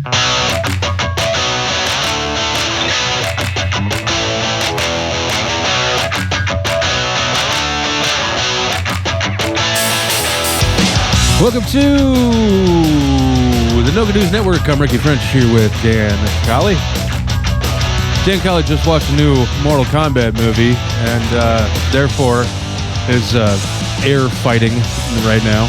Welcome to the No Good News Network. I'm Ricky French here with Dan Colley. Dan Colley just watched a new Mortal Kombat movie and therefore is air fighting right now.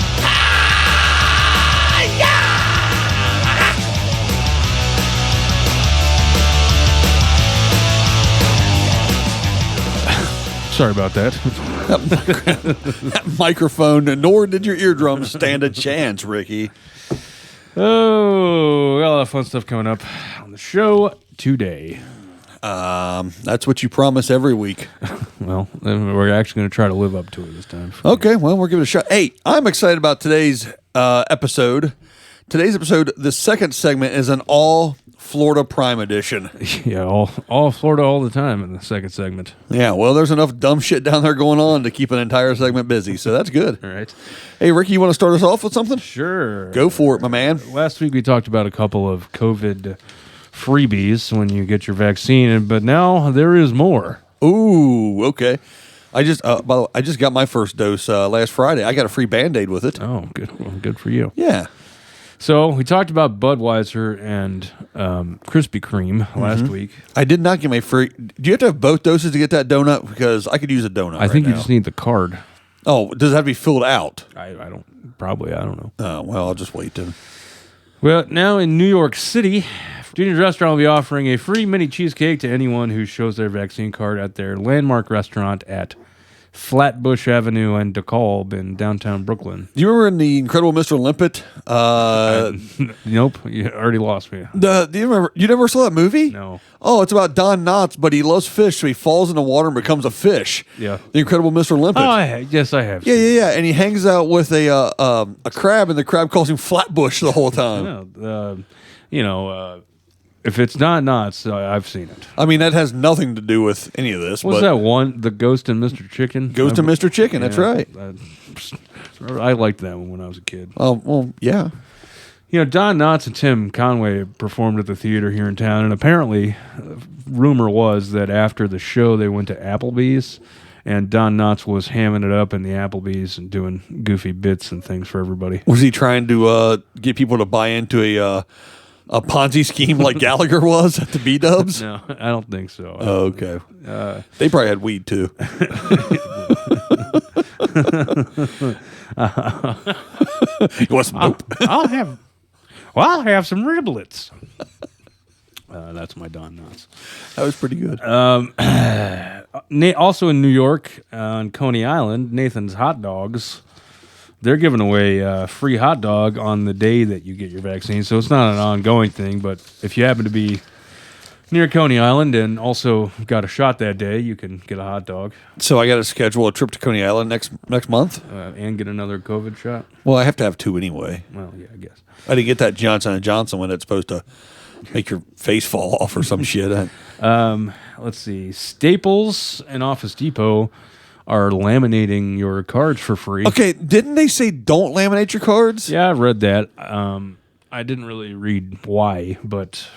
Sorry about that. That microphone, nor did your eardrums stand a chance, Ricky. Oh, got a lot of fun stuff coming up on the show today. That's what you promise every week. Well, we're actually going to try to live up to it this time. Okay, well, we'll give it a shot. Hey, I'm excited about today's episode. Today's episode, the second segment, is an all Florida Prime edition. Yeah, all Florida all the time in the second segment. Yeah, well, there's enough dumb shit down there going on to keep an entire segment busy, so that's good. All right. Hey, Ricky, you want to start us off with something? Sure. Go for it, my man. Last week we talked about a couple of COVID freebies when you get your vaccine, but now there is more. Ooh, okay. I just, by the way, I just got my first dose last Friday. I got a free Band-Aid with it. Oh, good. Well, good for you. Yeah. So we talked about Budweiser and Krispy Kreme last week. I did not get my free. Do you have to have both doses to get that donut? Because I could use a donut. I think you now. just need the card. Oh, does it have to be filled out? I don't know. Oh, well, I'll just wait then. Well, now in New York City, Junior's Restaurant will be offering a free mini cheesecake to anyone who shows their vaccine card at their landmark restaurant at Flatbush Avenue and DeKalb in downtown Brooklyn. Do you remember in the Incredible Mr. Limpet? Nope, you already lost me. Do you remember? You never saw that movie? No. Oh, it's about Don Knotts, but he loves fish, so he falls in the water and becomes a fish. Yeah. The Incredible Mr. Limpet. Oh, yes, I have. Yeah. And he hangs out with a crab, and the crab calls him Flatbush the whole time. If it's not Knots, I've seen it. I mean, that has nothing to do with any of this. What's that one? The Ghost and Mr. Chicken? Ghost and Mr. Chicken, that's right. I liked that one when I was a kid. Oh, well, yeah. You know, Don Knotts and Tim Conway performed at the theater here in town, and apparently, rumor was that after the show, they went to Applebee's, and Don Knotts was hamming it up in the Applebee's and doing goofy bits and things for everybody. Was he trying to get people to buy into a Ponzi scheme like Gallagher was at the B-Dubs? No, I don't think so. Oh, okay. They probably had weed, too. You want some dope? I'll have some riblets. That's my Don Knotts. That was pretty good. Also in New York, on Coney Island, Nathan's Hot Dogs, they're giving away a free hot dog on the day that you get your vaccine. So it's not an ongoing thing, but if you happen to be near Coney Island and also got a shot that day, you can get a hot dog. So I got to schedule a trip to Coney Island next month? And get another COVID shot? Well, I have to have two anyway. Well, yeah, I guess. I didn't get that Johnson & Johnson when it's supposed to make your face fall off or some shit. Let's see. Staples and Office Depot are laminating your cards for free. Okay, didn't they say don't laminate your cards? Yeah, I read that. I didn't really read why, but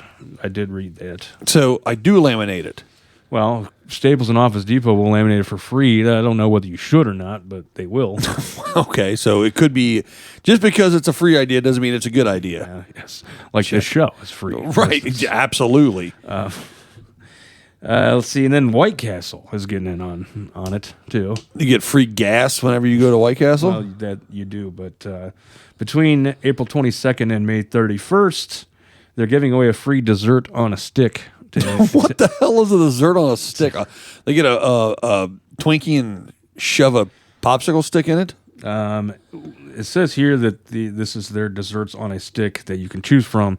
I did read that. So I do laminate it. Well, Staples and Office Depot will laminate it for free. I don't know whether you should or not, but they will. Okay, so it could be, just because it's a free idea doesn't mean it's a good idea. Yes, like this show is free. Right, yeah, absolutely. Let's see, and then White Castle is getting in on it, too. You get free gas whenever you go to White Castle? Well, that you do, but between April 22nd and May 31st, they're giving away a free dessert on a stick. What the hell is a dessert on a stick? They get a Twinkie and shove a popsicle stick in it? It says here that this is their desserts on a stick that you can choose from.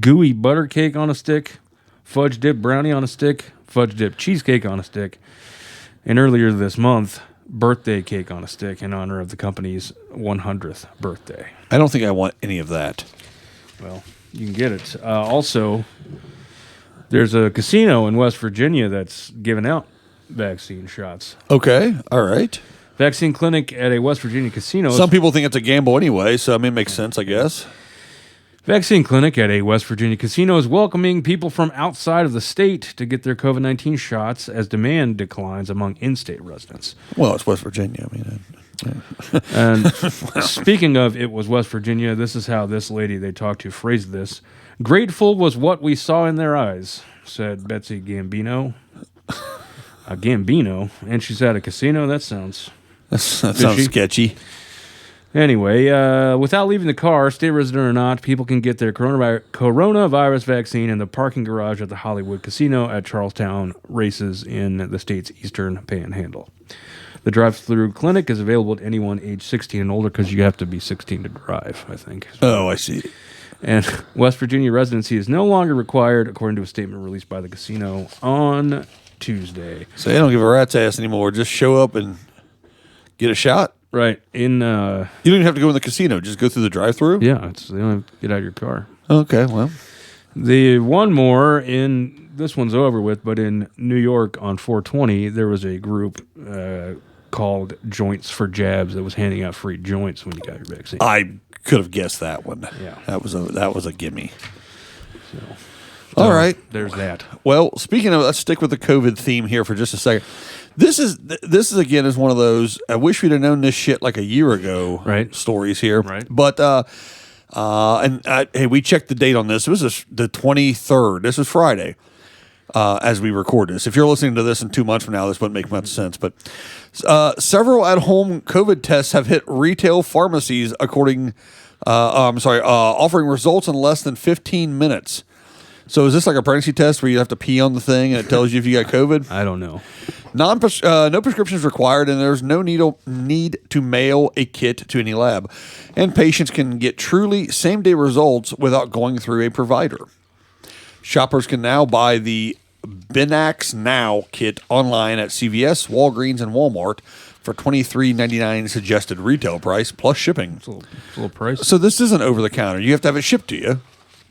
Gooey butter cake on a stick, fudge dip brownie on a stick, fudge dip cheesecake on a stick, and earlier this month, birthday cake on a stick in honor of the company's 100th birthday. I don't think I want any of that. Well, you can get it. Also, there's a casino in West Virginia that's giving out vaccine shots. Okay, all right. Vaccine clinic at a West Virginia casino. Some people think it's a gamble anyway, so I mean, it makes sense, I guess. Vaccine clinic at a West Virginia casino is welcoming people from outside of the state to get their COVID-19 shots as demand declines among in-state residents. Well, it's West Virginia. I mean, And speaking of it was West Virginia, this is how this lady they talked to phrased this. Grateful was what we saw in their eyes, said Betsy Gambino. Gambino? And she's at a casino? That sounds sketchy. Anyway, without leaving the car, state resident or not, people can get their coronavirus vaccine in the parking garage at the Hollywood Casino at Charlestown Races in the state's eastern panhandle. The drive-through clinic is available to anyone age 16 and older because you have to be 16 to drive, I think. Oh, I see. And West Virginia residency is no longer required, according to a statement released by the casino on Tuesday. So they don't give a rat's ass anymore. Just show up and get a shot. Right. You don't even have to go in the casino. Just go through the drive-through? Yeah, they don't have to get out of your car. Okay, well. The one more this one's over with, but in New York on 420, there was a group called Joints for Jabs that was handing out free joints when you got your vaccine. I could have guessed that one. Yeah. That was a gimme. So, all right. There's that. Well, speaking of, let's stick with the COVID theme here for just a second. This is again is one of those. I wish we'd have known this shit like a year ago. Right. Stories here. Right. But hey, we checked the date on this. It was the 23rd. This is Friday. As we record this, if you're listening to this in 2 months from now, this wouldn't make much sense. But several at-home COVID tests have hit retail pharmacies, offering results in less than 15 minutes. So is this like a pregnancy test where you have to pee on the thing and it tells you if you got COVID? I don't know. No prescriptions required, and there's no need to mail a kit to any lab. And patients can get truly same-day results without going through a provider. Shoppers can now buy the Binax Now kit online at CVS, Walgreens, and Walmart for $23.99 suggested retail price plus shipping. It's a little price. So this isn't over the counter. You have to have it shipped to you.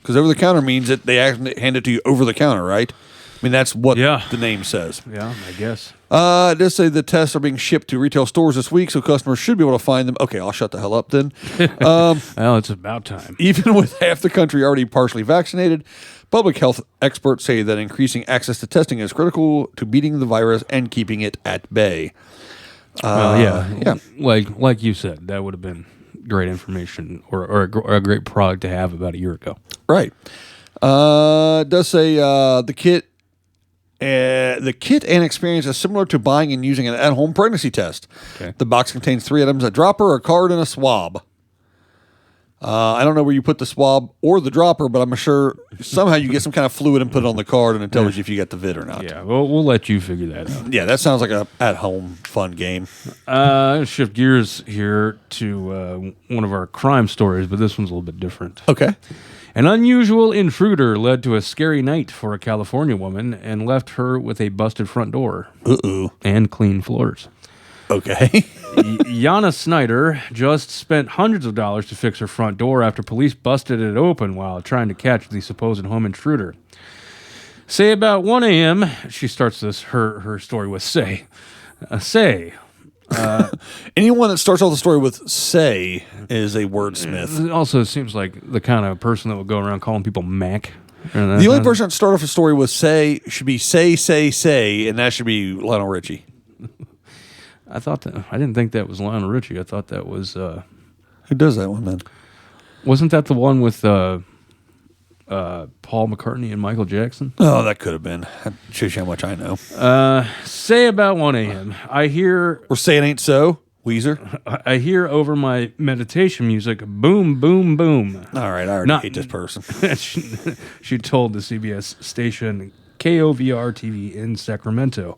Because over the counter means that they hand it to you over the counter, right? I mean, that's what the name says. Yeah, I guess. It does say the tests are being shipped to retail stores this week, so customers should be able to find them. Okay, I'll shut the hell up then. Well, it's about time. Even with half the country already partially vaccinated, public health experts say that increasing access to testing is critical to beating the virus and keeping it at bay. Yeah. Like you said, that would have been great information or a great product to have about a year ago. Right. It does say the kit and experience is similar to buying and using an at-home pregnancy test. Okay. The box contains 3 items: a dropper, a card, and a swab. I don't know where you put the swab or the dropper, but I'm sure somehow you get some kind of fluid and put it on the card, and it tells you if you got the vid or not. Yeah, we'll let you figure that out. Yeah, that sounds like a at-home fun game. Shift gears here to one of our crime stories, but this one's a little bit different. Okay. An unusual intruder led to a scary night for a California woman and left her with a busted front door. And clean floors. Okay. Yana Snyder just spent hundreds of dollars to fix her front door after police busted it open while trying to catch the supposed home intruder. Say about 1 a.m., she starts her story with say. Anyone that starts off the story with say is a wordsmith. It also seems like the kind of person that would go around calling people Mac. The only person that start off a story with say should be say, and that should be Lionel Richie. I didn't think that was Lionel Richie. I thought that was... Who does that one, then? Wasn't that the one with Paul McCartney and Michael Jackson? Oh, that could have been. That shows you how much I know. Say about 1 a.m. I hear... Or Say It Ain't So, Weezer. I hear over my meditation music, boom, boom, boom. All right, I already hate this person. she told the CBS station KOVR-TV in Sacramento.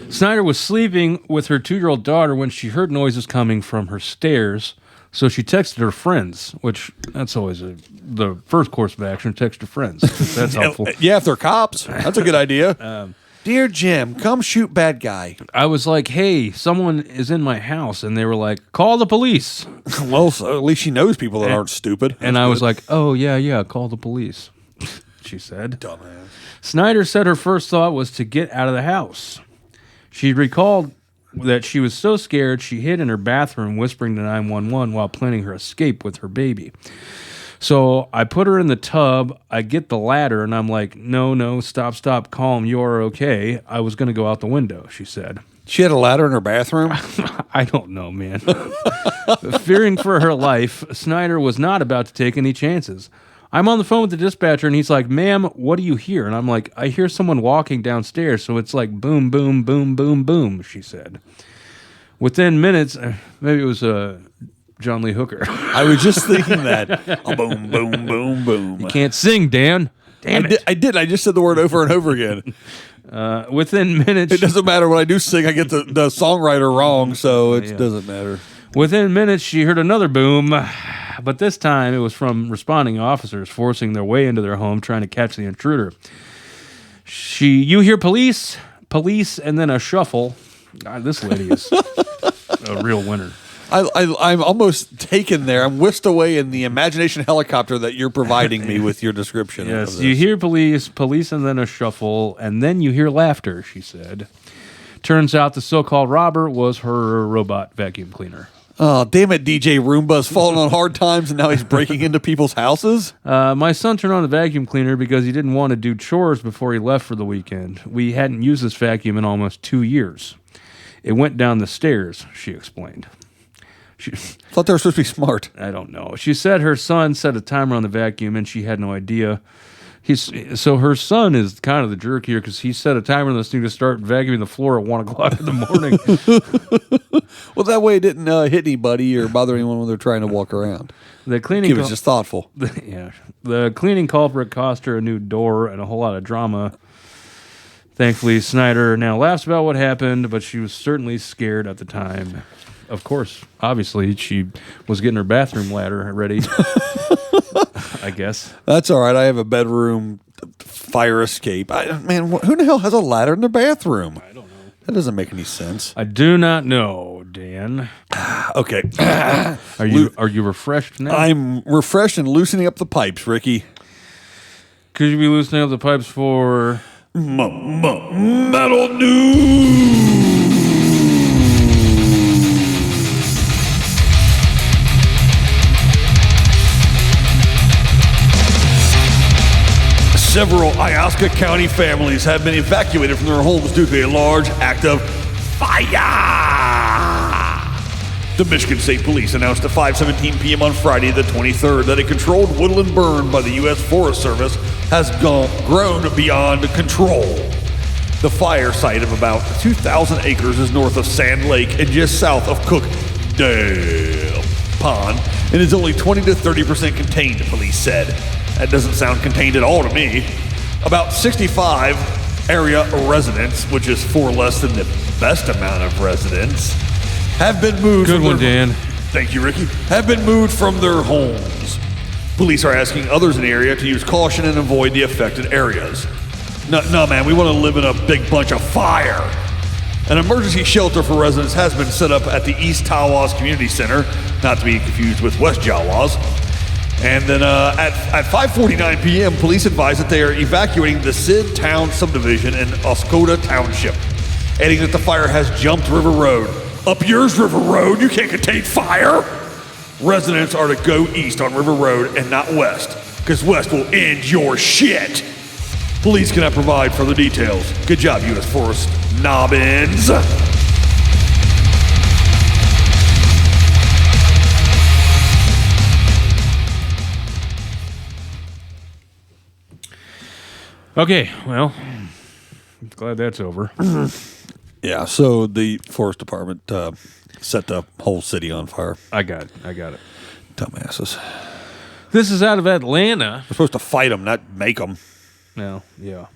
Snyder was sleeping with her 2-year-old daughter when she heard noises coming from her stairs, so she texted her friends, which that's always the first course of action, text your friends. That's helpful. Yeah, if they're cops, that's a good idea. Dear Jim, come shoot bad guy. I was like, hey, someone is in my house, and they were like, call the police. Well, so at least she knows people that aren't stupid. And I was like, oh, yeah, call the police, she said. Dumbass. Snyder said her first thought was to get out of the house. She recalled that she was so scared she hid in her bathroom whispering to 911 while planning her escape with her baby. So I put her in the tub. I get the ladder, and I'm like, no, stop, calm. You are okay. I was going to go out the window, she said. She had a ladder in her bathroom? I don't know, man. Fearing for her life, Snyder was not about to take any chances. I'm on the phone with the dispatcher, and he's like, ma'am, what do you hear? And I'm like, I hear someone walking downstairs, so it's like boom, boom, boom, boom, boom, she said. Within minutes, maybe it was John Lee Hooker. I was just thinking that. Boom, boom, boom, boom. You can't sing, Dan. Damn it. I did. I just said the word over and over again. Within minutes... It doesn't matter when I do sing. I get the songwriter wrong, so it doesn't matter. Within minutes, she heard another boom, but this time it was from responding officers forcing their way into their home trying to catch the intruder. You hear police, and then a shuffle. God, this lady is a real winner. I'm almost taken there. I'm whisked away in the imagination helicopter that you're providing me with your description. Yes, you hear police, and then a shuffle, and then you hear laughter, she said. Turns out the so-called robber was her robot vacuum cleaner. Oh, damn it, DJ Roomba's falling on hard times, and now he's breaking into people's houses? My son turned on the vacuum cleaner because he didn't want to do chores before he left for the weekend. We hadn't used this vacuum in almost 2 years. It went down the stairs, she explained. Thought they were supposed to be smart. I don't know. She said her son set a timer on the vacuum, and she had no idea. So her son is kind of the jerk here because he set a timer on this thing to start vacuuming the floor at 1 o'clock in the morning. Well, that way it didn't hit anybody or bother anyone when they're trying to walk around. The cleaning He was just thoughtful. The cleaning culprit cost her a new door and a whole lot of drama. Thankfully, Snyder now laughs about what happened, but she was certainly scared at the time. Of course, obviously, she was getting her bathroom ladder ready, I guess. That's all right. I have a bedroom fire escape. Man, who the hell has a ladder in their bathroom? I don't know. That doesn't make any sense. I do not know, Dan. Okay. Are you refreshed now? I'm refreshed and loosening up the pipes, Ricky. Could you be loosening up the pipes for... Metal News! Several Iosca County families have been evacuated from their homes due to a large act of fire. The Michigan State Police announced at 5:17 p.m. on Friday the 23rd that a controlled woodland burn by the U.S. Forest Service has grown beyond control. The fire site of about 2,000 acres is north of Sand Lake and just south of Cookdale Pond and is only 20 to 30% contained, police said. That doesn't sound contained at all to me. About 65 area residents, which is 4 less than the best amount of residents, have been moved. Good one, Dan. Thank you, Ricky. Have been moved from their homes. Police are asking others in the area to use caution and avoid the affected areas. No, man, we want to live in a big bunch of fire. An emergency shelter for residents has been set up at the East Tawas Community Center, not to be confused with West Jawas. And then at 5:49 p.m., police advised that they are evacuating the Sid Town subdivision in Oscoda Township, adding that the fire has jumped River Road. Up yours, River Road. You can't contain fire. Residents are to go east on River Road and not west, because west will end your shit. Police cannot provide further details. Good job, U.S. Forest Nobbins. Okay, well, glad that's over. Yeah, so the Forest Department set the whole city on fire. I got it. Dumbasses. This is out of Atlanta. We're supposed to fight them, not make them. No, yeah.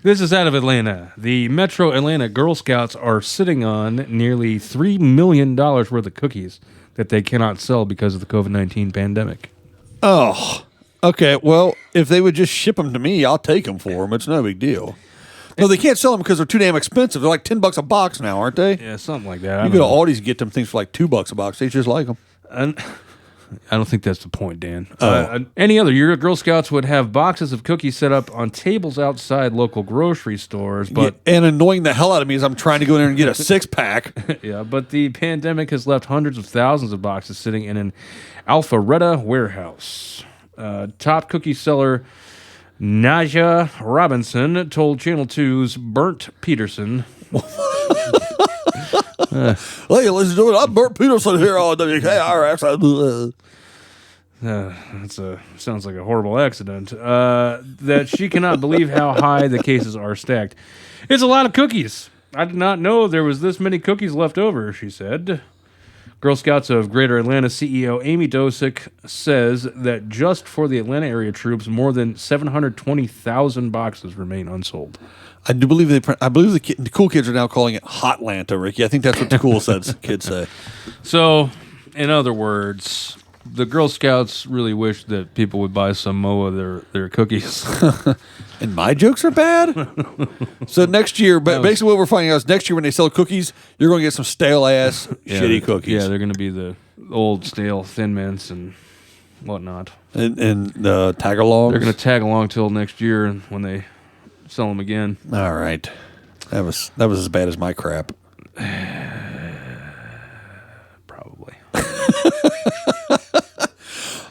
This is out of Atlanta. The Metro Atlanta Girl Scouts are sitting on nearly $3 million worth of cookies that they cannot sell because of the COVID-19 pandemic. Oh, okay. Well, if they would just ship them to me, I'll take them for them. It's no big deal. No, they can't sell them because they're too damn expensive. They're like $10 a box now, aren't they? Yeah, something like that. You go to Aldi's and get them things for like $2 a box. They just like them. I don't think that's the point, Dan. Any other year, Girl Scouts would have boxes of cookies set up on tables outside local grocery stores, but and annoying the hell out of me as I'm trying to go in there and get a 6-pack. Yeah, but the pandemic has left hundreds of thousands of boxes sitting in an Alpharetta warehouse. Top cookie seller Naja Robinson told Channel 2's Burnt Peterson. Hey, ladies and gentlemen, I'm Bert Peterson here on WKRX. Sounds like a horrible accident. That she cannot believe how high the cases are stacked. It's a lot of cookies. I did not know there was this many cookies left over, she said. Girl Scouts of Greater Atlanta CEO Amy Dosick says that just for the Atlanta area troops, more than 720,000 boxes remain unsold. I do believe the cool kids are now calling it Hotlanta, Ricky. I think that's what the cool kids say. So, in other words, the Girl Scouts really wish that people would buy Samoa their cookies. And my jokes are bad? So next year, but basically what we're finding out is next year when they sell cookies, you're going to get some stale-ass, shitty cookies. Yeah, they're going to be the old, stale Thin Mints and whatnot. And tag-alongs? They're going to tag along till next year when they sell them again. All right. That was as bad as my crap. Probably.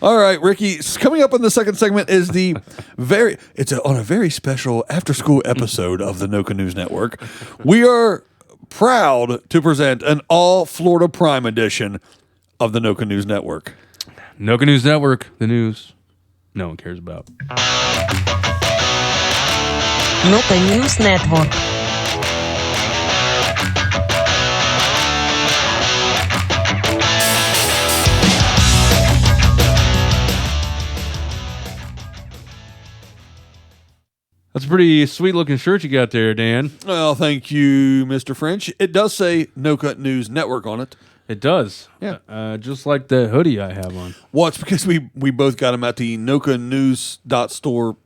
All right, Ricky. Coming up in the second segment is on a very special after-school episode of the Noka News Network. We are proud to present an all-Florida Prime edition of the Noka News Network. Noka News Network, the news no one cares about. Noka News Network. That's a pretty sweet-looking shirt you got there, Dan. Well, thank you, Mr. French. It does say Noka News Network on it. It does. Yeah. Just like the hoodie I have on. Well, it's because we both got them at the nokanews.store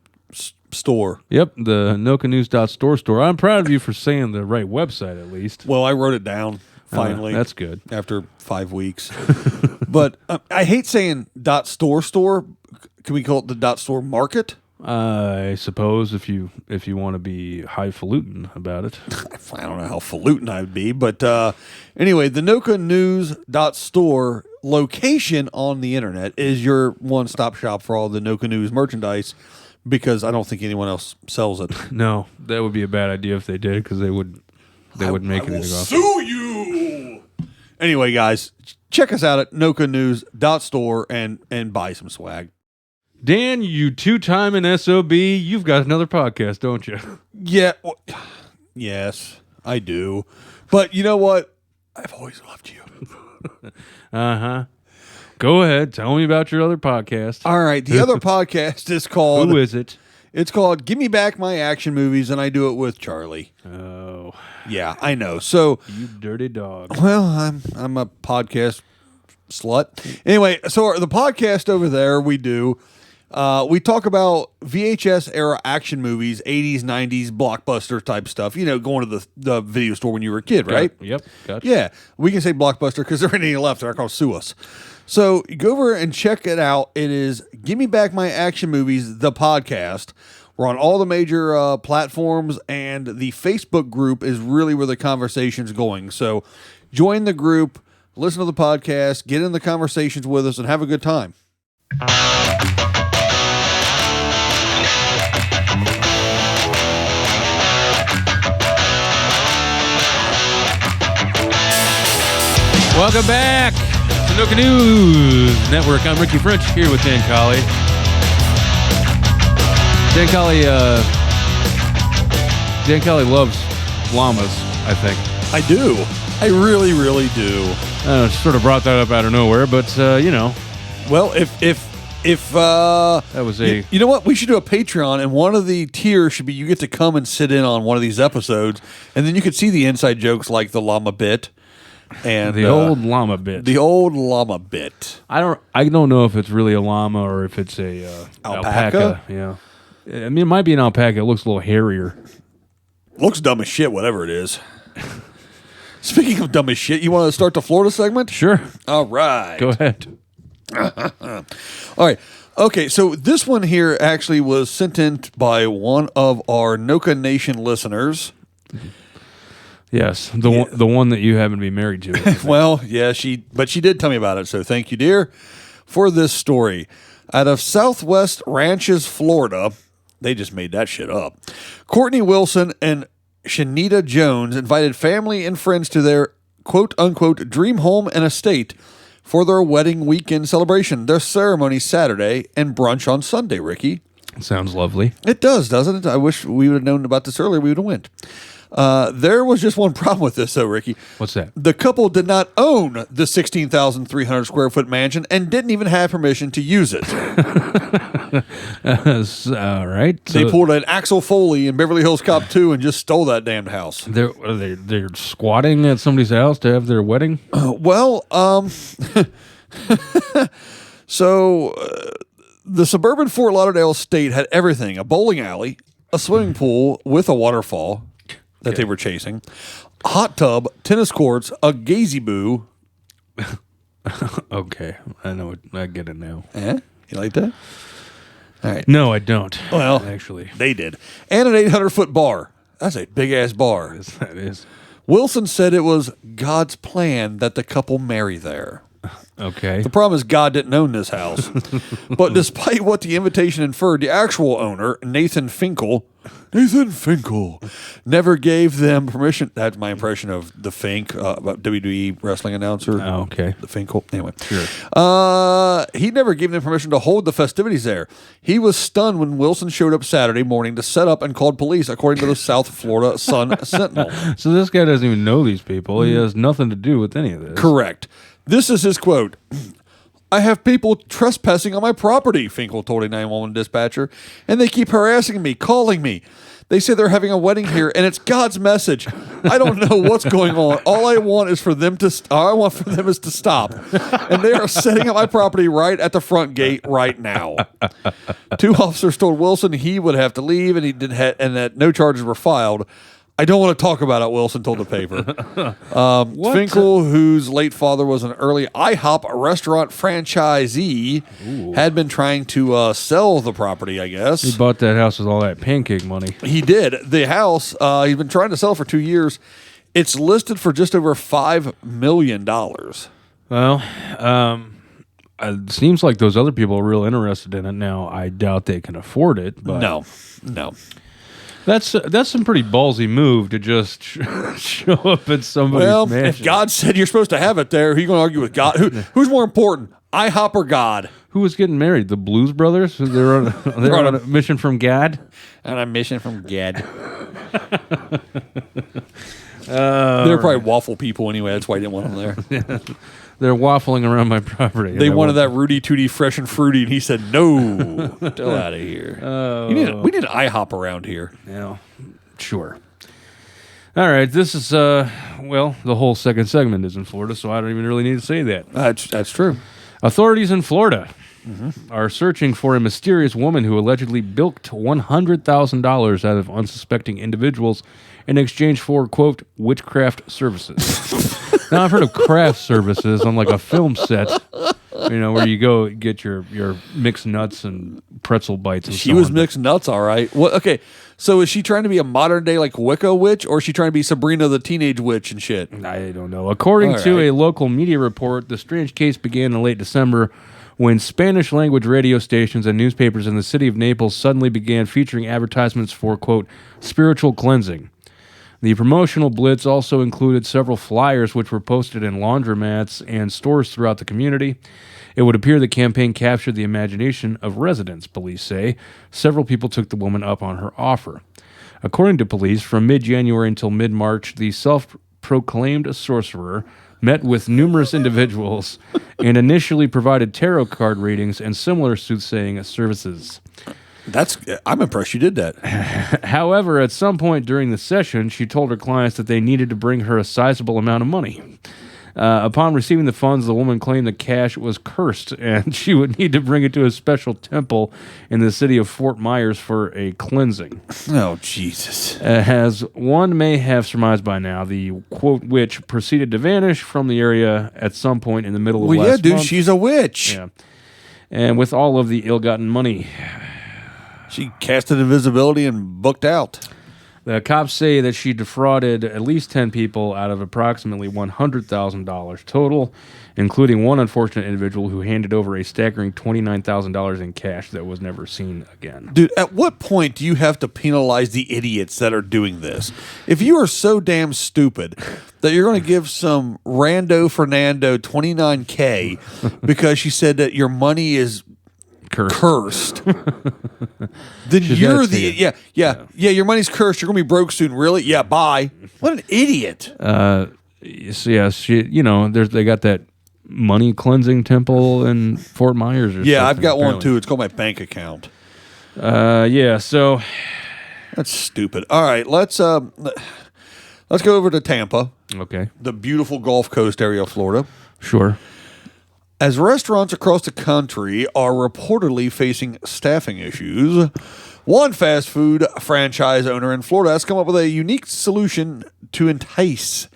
store. Yep, the nokanews.store. I'm proud of you for saying the right website, at least. Well, I wrote it down, finally. That's good. After 5 weeks. But I hate saying .store. Can we call it the .store market? I suppose if you want to be highfalutin about it. I don't know how falutin I would be, but anyway, the nokanews.store location on the internet is your one-stop shop for all the Noka News merchandise because I don't think anyone else sells it. No, that would be a bad idea if they did because they wouldn't make anything off. Sue you. Anyway, guys, check us out at nokanews.store and buy some swag. Dan, you two-timing SOB, you've got another podcast, don't you? Yeah. Well, yes, I do. But you know what? I've always loved you. Uh-huh. Go ahead. Tell me about your other podcast. All right. The other podcast is called... Who is it? It's called Give Me Back My Action Movies, and I do it with Charlie. Oh. Yeah, I know. So... You dirty dog. Well, I'm a podcast slut. Anyway, so the podcast over there we do... we talk about VHS era action movies, 80s, 90s, blockbuster type stuff. You know, going to the video store when you were a kid, right? Yep. Gotcha. Yeah. We can say blockbuster because there ain't any left. They're not going to sue us. So go over and check it out. It is Give Me Back My Action Movies, the podcast. We're on all the major platforms, and the Facebook group is really where the conversation's going. So join the group, listen to the podcast, get in the conversations with us, and have a good time. Welcome back to Noka News Network. I'm Ricky French here with Dan Colley. Dan Colley loves llamas, I think. I do. I really, really do. I sort of brought that up out of nowhere, but you know. Well, if that was a you know what, we should do a Patreon, and one of the tiers should be you get to come and sit in on one of these episodes, and then you could see the inside jokes like the llama bit. And the old llama bit. The old llama bit. I don't know if it's really a llama or if it's a alpaca. Yeah. I mean, it might be an alpaca. It looks a little hairier. Looks dumb as shit, whatever it is. Speaking of dumb as shit, you want to start the Florida segment? Sure. All right. Go ahead. All right. Okay, so this one here actually was sent in by one of our Noka Nation listeners. Yes, the one that you happen to be married to. Well, yeah, she did tell me about it, so thank you, dear, for this story. Out of Southwest Ranches, Florida, they just made that shit up. Courtney Wilson and Shanita Jones invited family and friends to their quote-unquote dream home and estate for their wedding weekend celebration. Their ceremony Saturday and brunch on Sunday, Ricky. Sounds lovely. It does, doesn't it? I wish we would have known about this earlier. We would have went. There was just one problem with this, though, Ricky. What's that? The couple did not own the 16,300 square foot mansion and didn't even have permission to use it. All right. They pulled an Axel Foley in Beverly Hills Cop 2 and just stole that damned house. They're squatting at somebody's house to have their wedding? The suburban Fort Lauderdale estate had everything: a bowling alley, a swimming pool with a waterfall that they were chasing, a hot tub, tennis courts, a gazebo. Okay. I know it. I get it now. You like that? All right. No, I don't. Well, actually. they did. And an 800-foot bar. That's a big-ass bar. That is. Wilson said it was God's plan that the couple marry there. Okay. The problem is God didn't own this house. But despite what the invitation inferred, the actual owner, Nathan Finkel, never gave them permission. That's my impression of the Fink, WWE wrestling announcer. Oh, okay. The Finkel. Anyway. Sure. He never gave them permission to hold the festivities there. He was stunned when Wilson showed up Saturday morning to set up and called police, according to the South Florida Sun Sentinel. So this guy doesn't even know these people. He has nothing to do with any of this. Correct. This is his quote. I have people trespassing on my property, Finkel told a 911 dispatcher, and they keep harassing me, calling me. They say they're having a wedding here, and it's God's message. I don't know what's going on. All I want is for them to stop. And they are setting up my property right at the front gate right now. 2 officers told Wilson he would have to leave, and and that no charges were filed. I don't want to talk about it, Wilson told the paper. Finkel, whose late father was an early IHOP restaurant franchisee, had been trying to sell the property, I guess. He bought that house with all that pancake money. He did. The house, he's been trying to sell for 2 years. It's listed for just over $5 million. Well, it seems like those other people are real interested in it now. I doubt they can afford it. But No. That's some pretty ballsy move to just show up at somebody's mansion. If God said you're supposed to have it there, who's going to argue with God? Who's more important, IHOP or God? Who was getting married? The Blues Brothers? They're on a mission from God? On a mission from God. They're probably waffle people anyway. That's why I didn't want them there. They're waffling around my property. They wanted that Rudy Tooty fresh and fruity, and he said, no, get out of here. We need an IHOP around here. Yeah, sure. All right, this is, the whole second segment is in Florida, so I don't even really need to say that. That's true. Authorities in Florida are searching for a mysterious woman who allegedly bilked $100,000 out of unsuspecting individuals in exchange for, quote, witchcraft services. Now, I've heard of craft services on like a film set, where you go get your mixed nuts and pretzel bites and She was mixed nuts, all right. Well, okay, so is she trying to be a modern-day, like, Wicca witch, or is she trying to be Sabrina the Teenage Witch and shit? I don't know. According to a local media report, the strange case began in late December when Spanish-language radio stations and newspapers in the city of Naples suddenly began featuring advertisements for, quote, spiritual cleansing. The promotional blitz also included several flyers which were posted in laundromats and stores throughout the community. It would appear the campaign captured the imagination of residents, police say. Several people took the woman up on her offer. According to police, from mid-January until mid-March, the self-proclaimed sorcerer met with numerous individuals and initially provided tarot card readings and similar soothsaying services. I'm impressed you did that. However, at some point during the session, she told her clients that they needed to bring her a sizable amount of money. Upon receiving the funds, the woman claimed the cash was cursed and she would need to bring it to a special temple in the city of Fort Myers for a cleansing. Oh, Jesus. As one may have surmised by now, the, quote, witch proceeded to vanish from the area at some point in the middle of last month. She's a witch. Yeah. And with all of the ill-gotten money. She casted invisibility and booked out. The cops say that she defrauded at least 10 people out of approximately $100,000 total, including one unfortunate individual who handed over a staggering $29,000 in cash that was never seen again. Dude, at what point do you have to penalize the idiots that are doing this? If you are so damn stupid that you're going to give some rando Fernando $29K because she said that your money is cursed. Then you're the your money's cursed. You're gonna be broke soon. Really? Yeah. Bye. What an idiot. So yeah, they got that money cleansing temple in Fort Myers. Yeah, I've got one too. It's called my bank account. Yeah. So that's stupid. All right, let's go over to Tampa. Okay. The beautiful Gulf Coast area of Florida. Sure. As restaurants across the country are reportedly facing staffing issues, one fast food franchise owner in Florida has come up with a unique solution to entice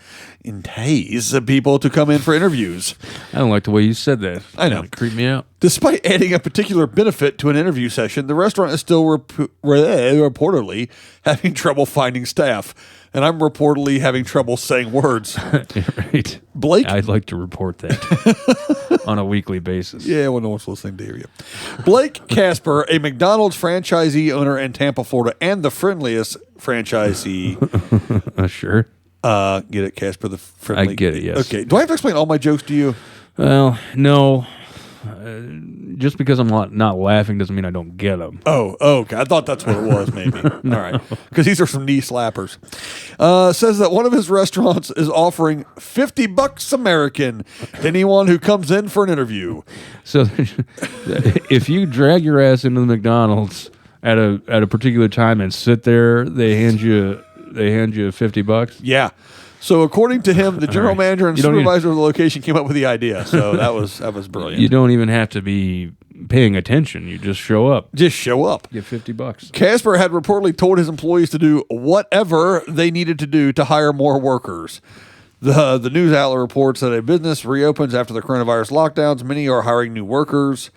people to come in for interviews. I don't like the way you said that. I know. It creeped me out. Despite adding a particular benefit to an interview session, the restaurant is still reportedly having trouble finding staff. And I'm reportedly having trouble saying words. Right. Blake? I'd like to report that on a weekly basis. Yeah, well, no one's listening to hear you. Blake Casper, a McDonald's franchisee owner in Tampa, Florida, and the friendliest franchisee. Sure. Get it, Casper, the friendly? I get it, yes. Okay. Do I have to explain all my jokes to you? Well, no. Just because I'm not laughing doesn't mean I don't get them. Oh, okay. I thought that's what it was, maybe. No. All right. Because these are some knee slappers. Says that one of his restaurants is offering $50 American to anyone who comes in for an interview. So if you drag your ass into the McDonald's at a particular time and sit there, they hand you $50. Yeah. So according to him, the general manager and supervisor of the location came up with the idea. So that was brilliant. You don't even have to be paying attention. You just show up. Just show up. Get $50. Casper had reportedly told his employees to do whatever they needed to do to hire more workers. The news outlet reports that a business reopens after the coronavirus lockdowns. Many are hiring new workers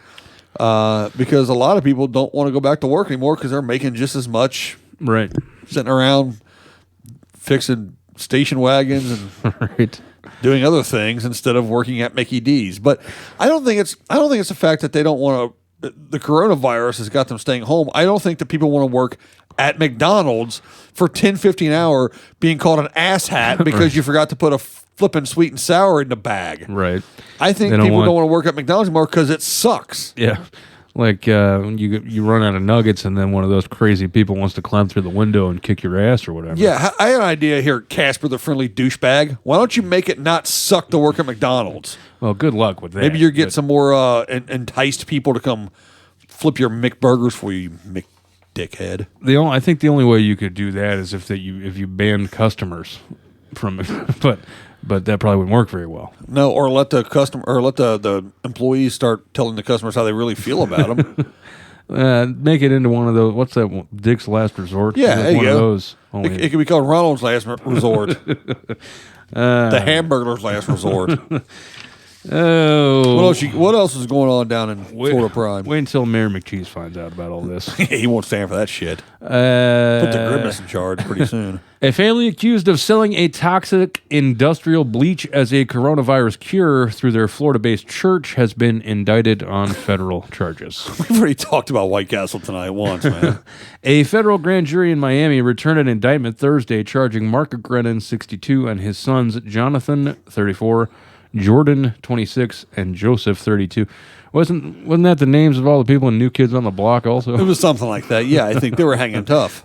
because a lot of people don't want to go back to work anymore because they're making just as much. Right. Sitting around fixing station wagons and right. doing other things instead of working at Mickey D's. But I don't think it's the fact that they don't want to. The coronavirus has got them staying home. I don't think that people want to work at McDonald's for $10.50 an hour being called an asshat because right. you forgot to put a flipping sweet and sour in the bag. Right. I think people don't want to work at McDonald's anymore because it sucks. Yeah. Like you run out of nuggets and then one of those crazy people wants to climb through the window and kick your ass or whatever. Yeah, I had an idea here, Casper, the friendly douchebag. Why don't you make it not suck to work at McDonald's? Well, good luck with that. Maybe you'll get some more enticed people to come flip your McBurgers for you, McDickhead. I think the only way you could do that is if you banned customers from it, but that probably wouldn't work very well. No, or let the employees start telling the customers how they really feel about them. Make it into one of those. What's that one? Dick's Last Resort? Yeah, there you go. Of those. It could be called Ronald's Last Resort. The Hamburger's Last Resort. Oh, what else is going on down in Florida Prime? Wait until Mayor McCheese finds out about all this. He won't stand for that shit. Put the Grimace in charge pretty soon. A family accused of selling a toxic industrial bleach as a coronavirus cure through their Florida-based church has been indicted on federal charges. We've already talked about White Castle tonight once, man. A federal grand jury in Miami returned an indictment Thursday charging Mark Grennan, 62, and his sons Jonathan, 34, Jordan, 26, and Joseph, 32. Wasn't that the names of all the people in New Kids on the Block also? It was something like that. Yeah, I think they were hanging tough.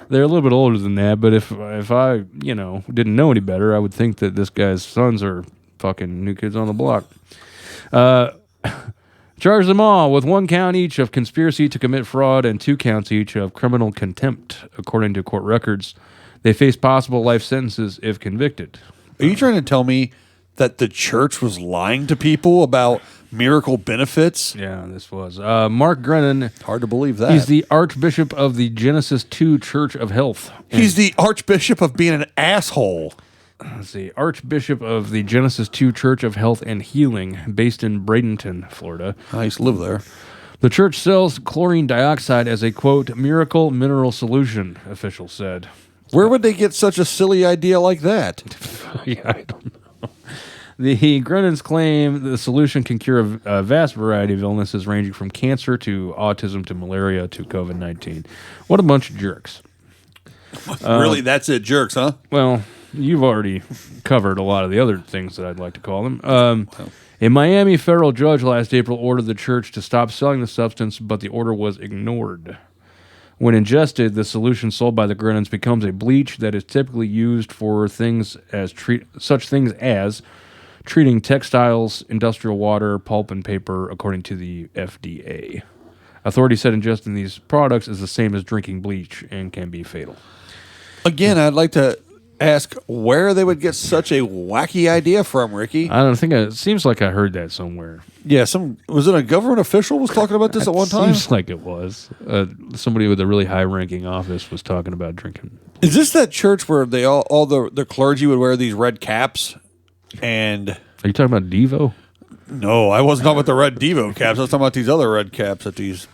They're a little bit older than that, but if I, didn't know any better, I would think that this guy's sons are fucking New Kids on the Block. Charge them all with 1 count each of conspiracy to commit fraud and 2 counts each of criminal contempt, according to court records. They face possible life sentences if convicted. Are you trying to tell me that the church was lying to people about miracle benefits? Yeah, this was. Mark Grennan. Hard to believe that. He's the Archbishop of the Genesis 2 Church of Health. He's the Archbishop of being an asshole. Let's see. Archbishop of the Genesis 2 Church of Health and Healing, based in Bradenton, Florida. I used to live there. The church sells chlorine dioxide as a, quote, miracle mineral solution, officials said. Where would they get such a silly idea like that? Yeah, I don't know. The Grenans claim the solution can cure a vast variety of illnesses ranging from cancer to autism to malaria to COVID-19. What a bunch of jerks. Really, that's it, jerks, huh? Well, you've already covered a lot of the other things that I'd like to call them. A Miami federal judge last April ordered the church to stop selling the substance, but the order was ignored. When ingested, the solution sold by the Grenans becomes a bleach that is typically used for such things as treating textiles, industrial water, pulp, and paper, according to the FDA. Authorities said ingesting these products is the same as drinking bleach and can be fatal. Again, I'd like to ask where they would get such a wacky idea from, Ricky. I don't think it seems like I heard that somewhere. Yeah, was it a government official was talking about this at one time? Seems like it was. Somebody with a really high-ranking office was talking about drinking. Is this that church where they all the clergy would wear these red caps? And Are you talking about Devo? no, I wasn't talking about the red Devo caps. I was talking about these other red caps that these.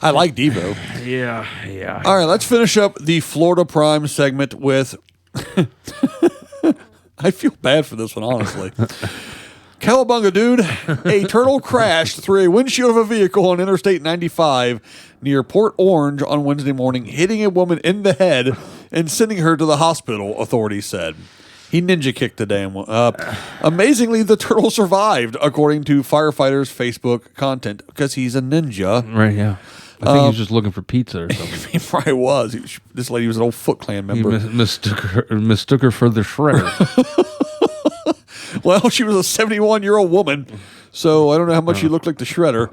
I like Devo. Yeah. All right, let's finish up the Florida Prime segment with. I feel bad for this one, honestly. Cowabunga, dude. A turtle crashed through a windshield of a vehicle on Interstate 95 near Port Orange on Wednesday morning, hitting a woman in the head and sending her to the hospital, authorities said. He ninja kicked the damn one up. Amazingly, the turtle survived, according to firefighters' Facebook content, because he's a ninja. Right, yeah. I think he was just looking for pizza or something. He probably was. This lady was an old Foot Clan member. He mistook her for the shredder. Well, she was a 71-year-old woman, so I don't know how much she looked like the shredder.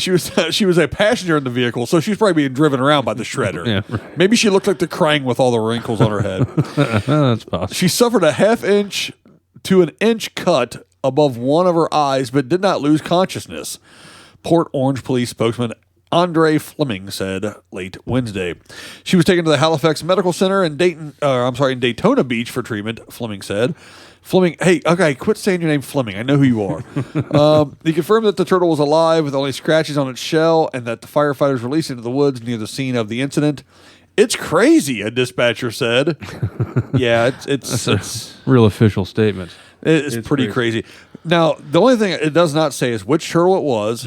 She was a passenger in the vehicle, so she's probably being driven around by the shredder. Yeah, right. Maybe she looked like the Krang with all the wrinkles on her head. That's possible. She suffered a half-inch to an inch cut above one of her eyes, but did not lose consciousness. Port Orange police spokesman Andre Fleming said late Wednesday. She was taken to the Halifax Medical Center in Daytona Beach for treatment, Fleming said. Fleming, hey, okay, quit saying your name Fleming. I know who you are. He confirmed that the turtle was alive with only scratches on its shell and that the firefighters released it into the woods near the scene of the incident. It's crazy, a dispatcher said. Yeah, it's a real official statement. It's pretty crazy. Now, the only thing it does not say is which turtle it was.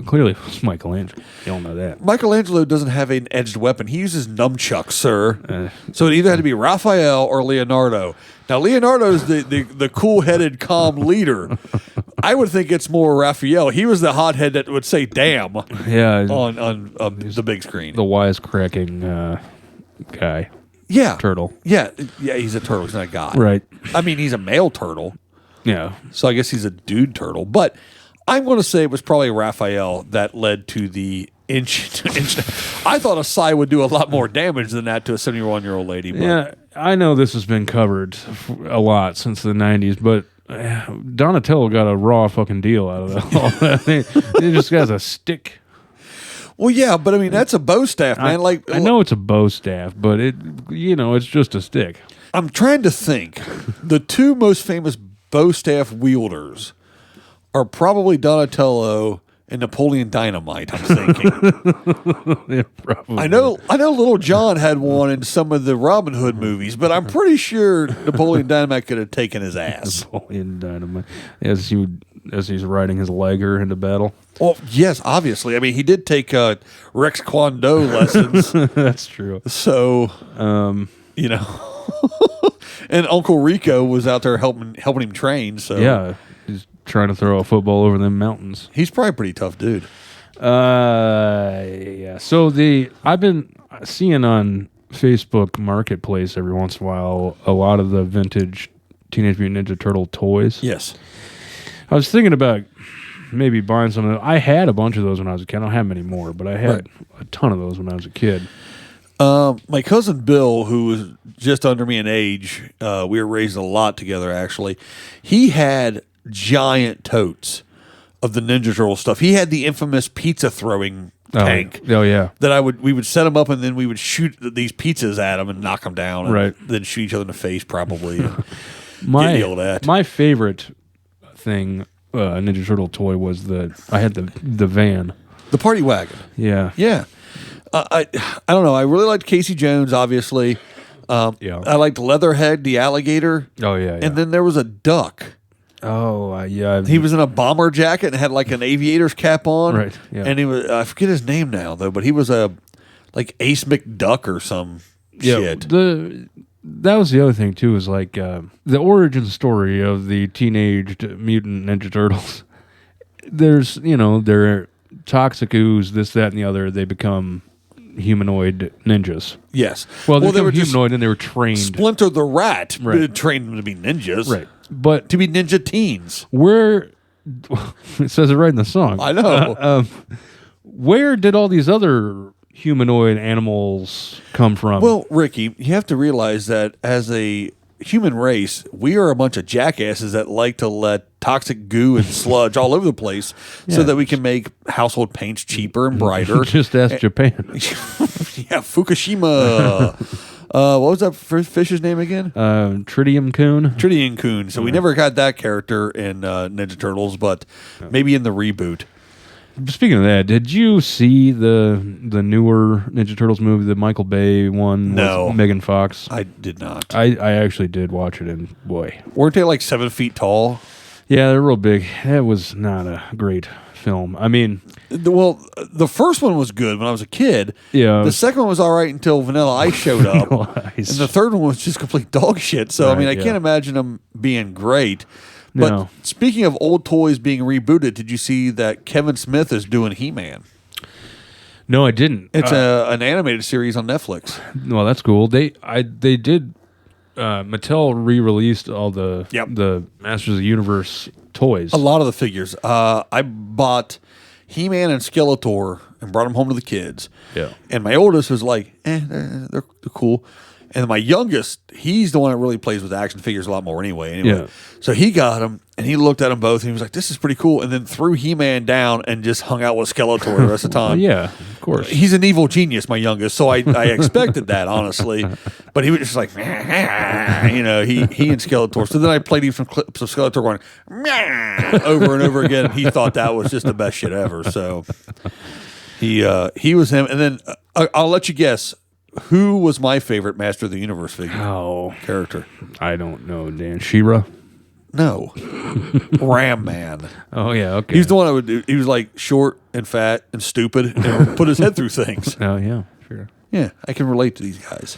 Clearly, it was Michelangelo. You all know that. Michelangelo doesn't have an edged weapon. He uses nunchucks, sir. So it either had to be Raphael or Leonardo. Now, Leonardo's the cool-headed, calm leader. I would think it's more Raphael. He was the hothead that would say "damn" on the big screen. The wisecracking guy. Yeah. Turtle. Yeah, he's a turtle. He's not a guy. Right. I mean, he's a male turtle. Yeah. So I guess he's a dude turtle. But I'm going to say it was probably Raphael that led to the inch. I thought a sai would do a lot more damage than that to a 71-year-old lady. But. Yeah, I know this has been covered a lot since the 90s, but Donatello got a raw fucking deal out of that. He just has a stick. Well, yeah, but I mean, that's a bow staff, man. I know it's a bow staff, but it's just a stick. I'm trying to think. The two most famous bow staff wielders are probably Donatello and Napoleon Dynamite, I'm thinking. Yeah, probably. I know Little John had one in some of the Robin Hood movies, but I'm pretty sure Napoleon Dynamite could have taken his ass. Napoleon Dynamite. As he's riding his liger into battle. Well, yes, obviously. I mean, he did take Rex Kwon Do lessons. That's true. So, and Uncle Rico was out there helping him train. So yeah, he's trying to throw a football over them mountains. He's probably a pretty tough dude. Yeah. So I've been seeing on Facebook Marketplace every once in a while a lot of the vintage Teenage Mutant Ninja Turtle toys. Yes. I was thinking about maybe buying some of them. I had a bunch of those when I was a kid. I don't have many more, but I had a ton of those when I was a kid. My cousin Bill, who was just under me in age, we were raised a lot together, actually. He had giant totes of the Ninja Turtle stuff. He had the infamous pizza throwing tank. Oh yeah. That we would set them up and then we would shoot these pizzas at them and knock them down. And then shoot each other in the face, probably. And get yelled at. My favorite thing Ninja Turtle toy was I had the van. The party wagon. Yeah. Yeah. I don't know. I really liked Casey Jones, obviously. Yeah. I liked Leatherhead, the alligator. Oh, yeah. And then there was a duck. Oh, yeah. He was in a bomber jacket and had like an aviator's cap on. Right, yeah. And he was, I forget his name now, though, but he was like Ace McDuck or some shit. That was the other thing, too, is like the origin story of the Teenage Mutant Ninja Turtles. There's, they're toxic ooze, this, that, and the other. They become humanoid ninjas. Yes. Well, they were humanoid and they were trained. Splinter the Rat Right. trained them to be ninjas. Right. But To be ninja teens. where, it says it right in the song. I know. Where did all these other humanoid animals come from? Well, Ricky, you have to realize that as a human race, we are a bunch of jackasses that like to let toxic goo and sludge all over the place so that we can make household paints cheaper and brighter. Just ask Japan. Yeah, Fukushima. What was that fish's name again? Tritium Coon. Tritium Coon. So we never got that character in Ninja Turtles, but maybe in the reboot. Speaking of that, did you see the newer Ninja Turtles movie, the Michael Bay one No. with Megan Fox? I did not. I actually did watch it, and boy. Weren't they like 7 feet tall? Yeah, they're real big. That was not a great film. I mean, Well, the first one was good when I was a kid. Yeah. The second one was all right until Vanilla Ice showed up. Vanilla Ice. And the third one was just complete dog shit. So, I Right, mean, I yeah. can't imagine them being great. But No. speaking of old toys being rebooted, did you see that Kevin Smith is doing He-Man? no, I didn't. It's an animated series on Netflix. Well, that's cool. They did. Mattel re-released all the Masters of the Universe toys. A lot of the figures. I bought He-Man and Skeletor and brought them home to the kids. Yeah. And my oldest was like, they're cool. And my youngest, he's the one that really plays with action figures a lot more anyway. Yeah. So he got them, and he looked at them both, and he was like, this is pretty cool. And then threw He-Man down and just hung out with Skeletor the rest of the time. Yeah, of course. He's an evil genius, my youngest, so I expected that, honestly. But he was just like, he and Skeletor. So then I played him some clips of Skeletor going, over and over again. And he thought that was just the best shit ever. So he was him. And then I'll let you guess, who was my favorite Master of the Universe figure character? I don't know, Dan. She-Ra? No. Ram Man. Oh, yeah, okay. He's the one I would do. He was like short and fat and stupid and would put his head through things. Oh, yeah, sure. Yeah, I can relate to these guys.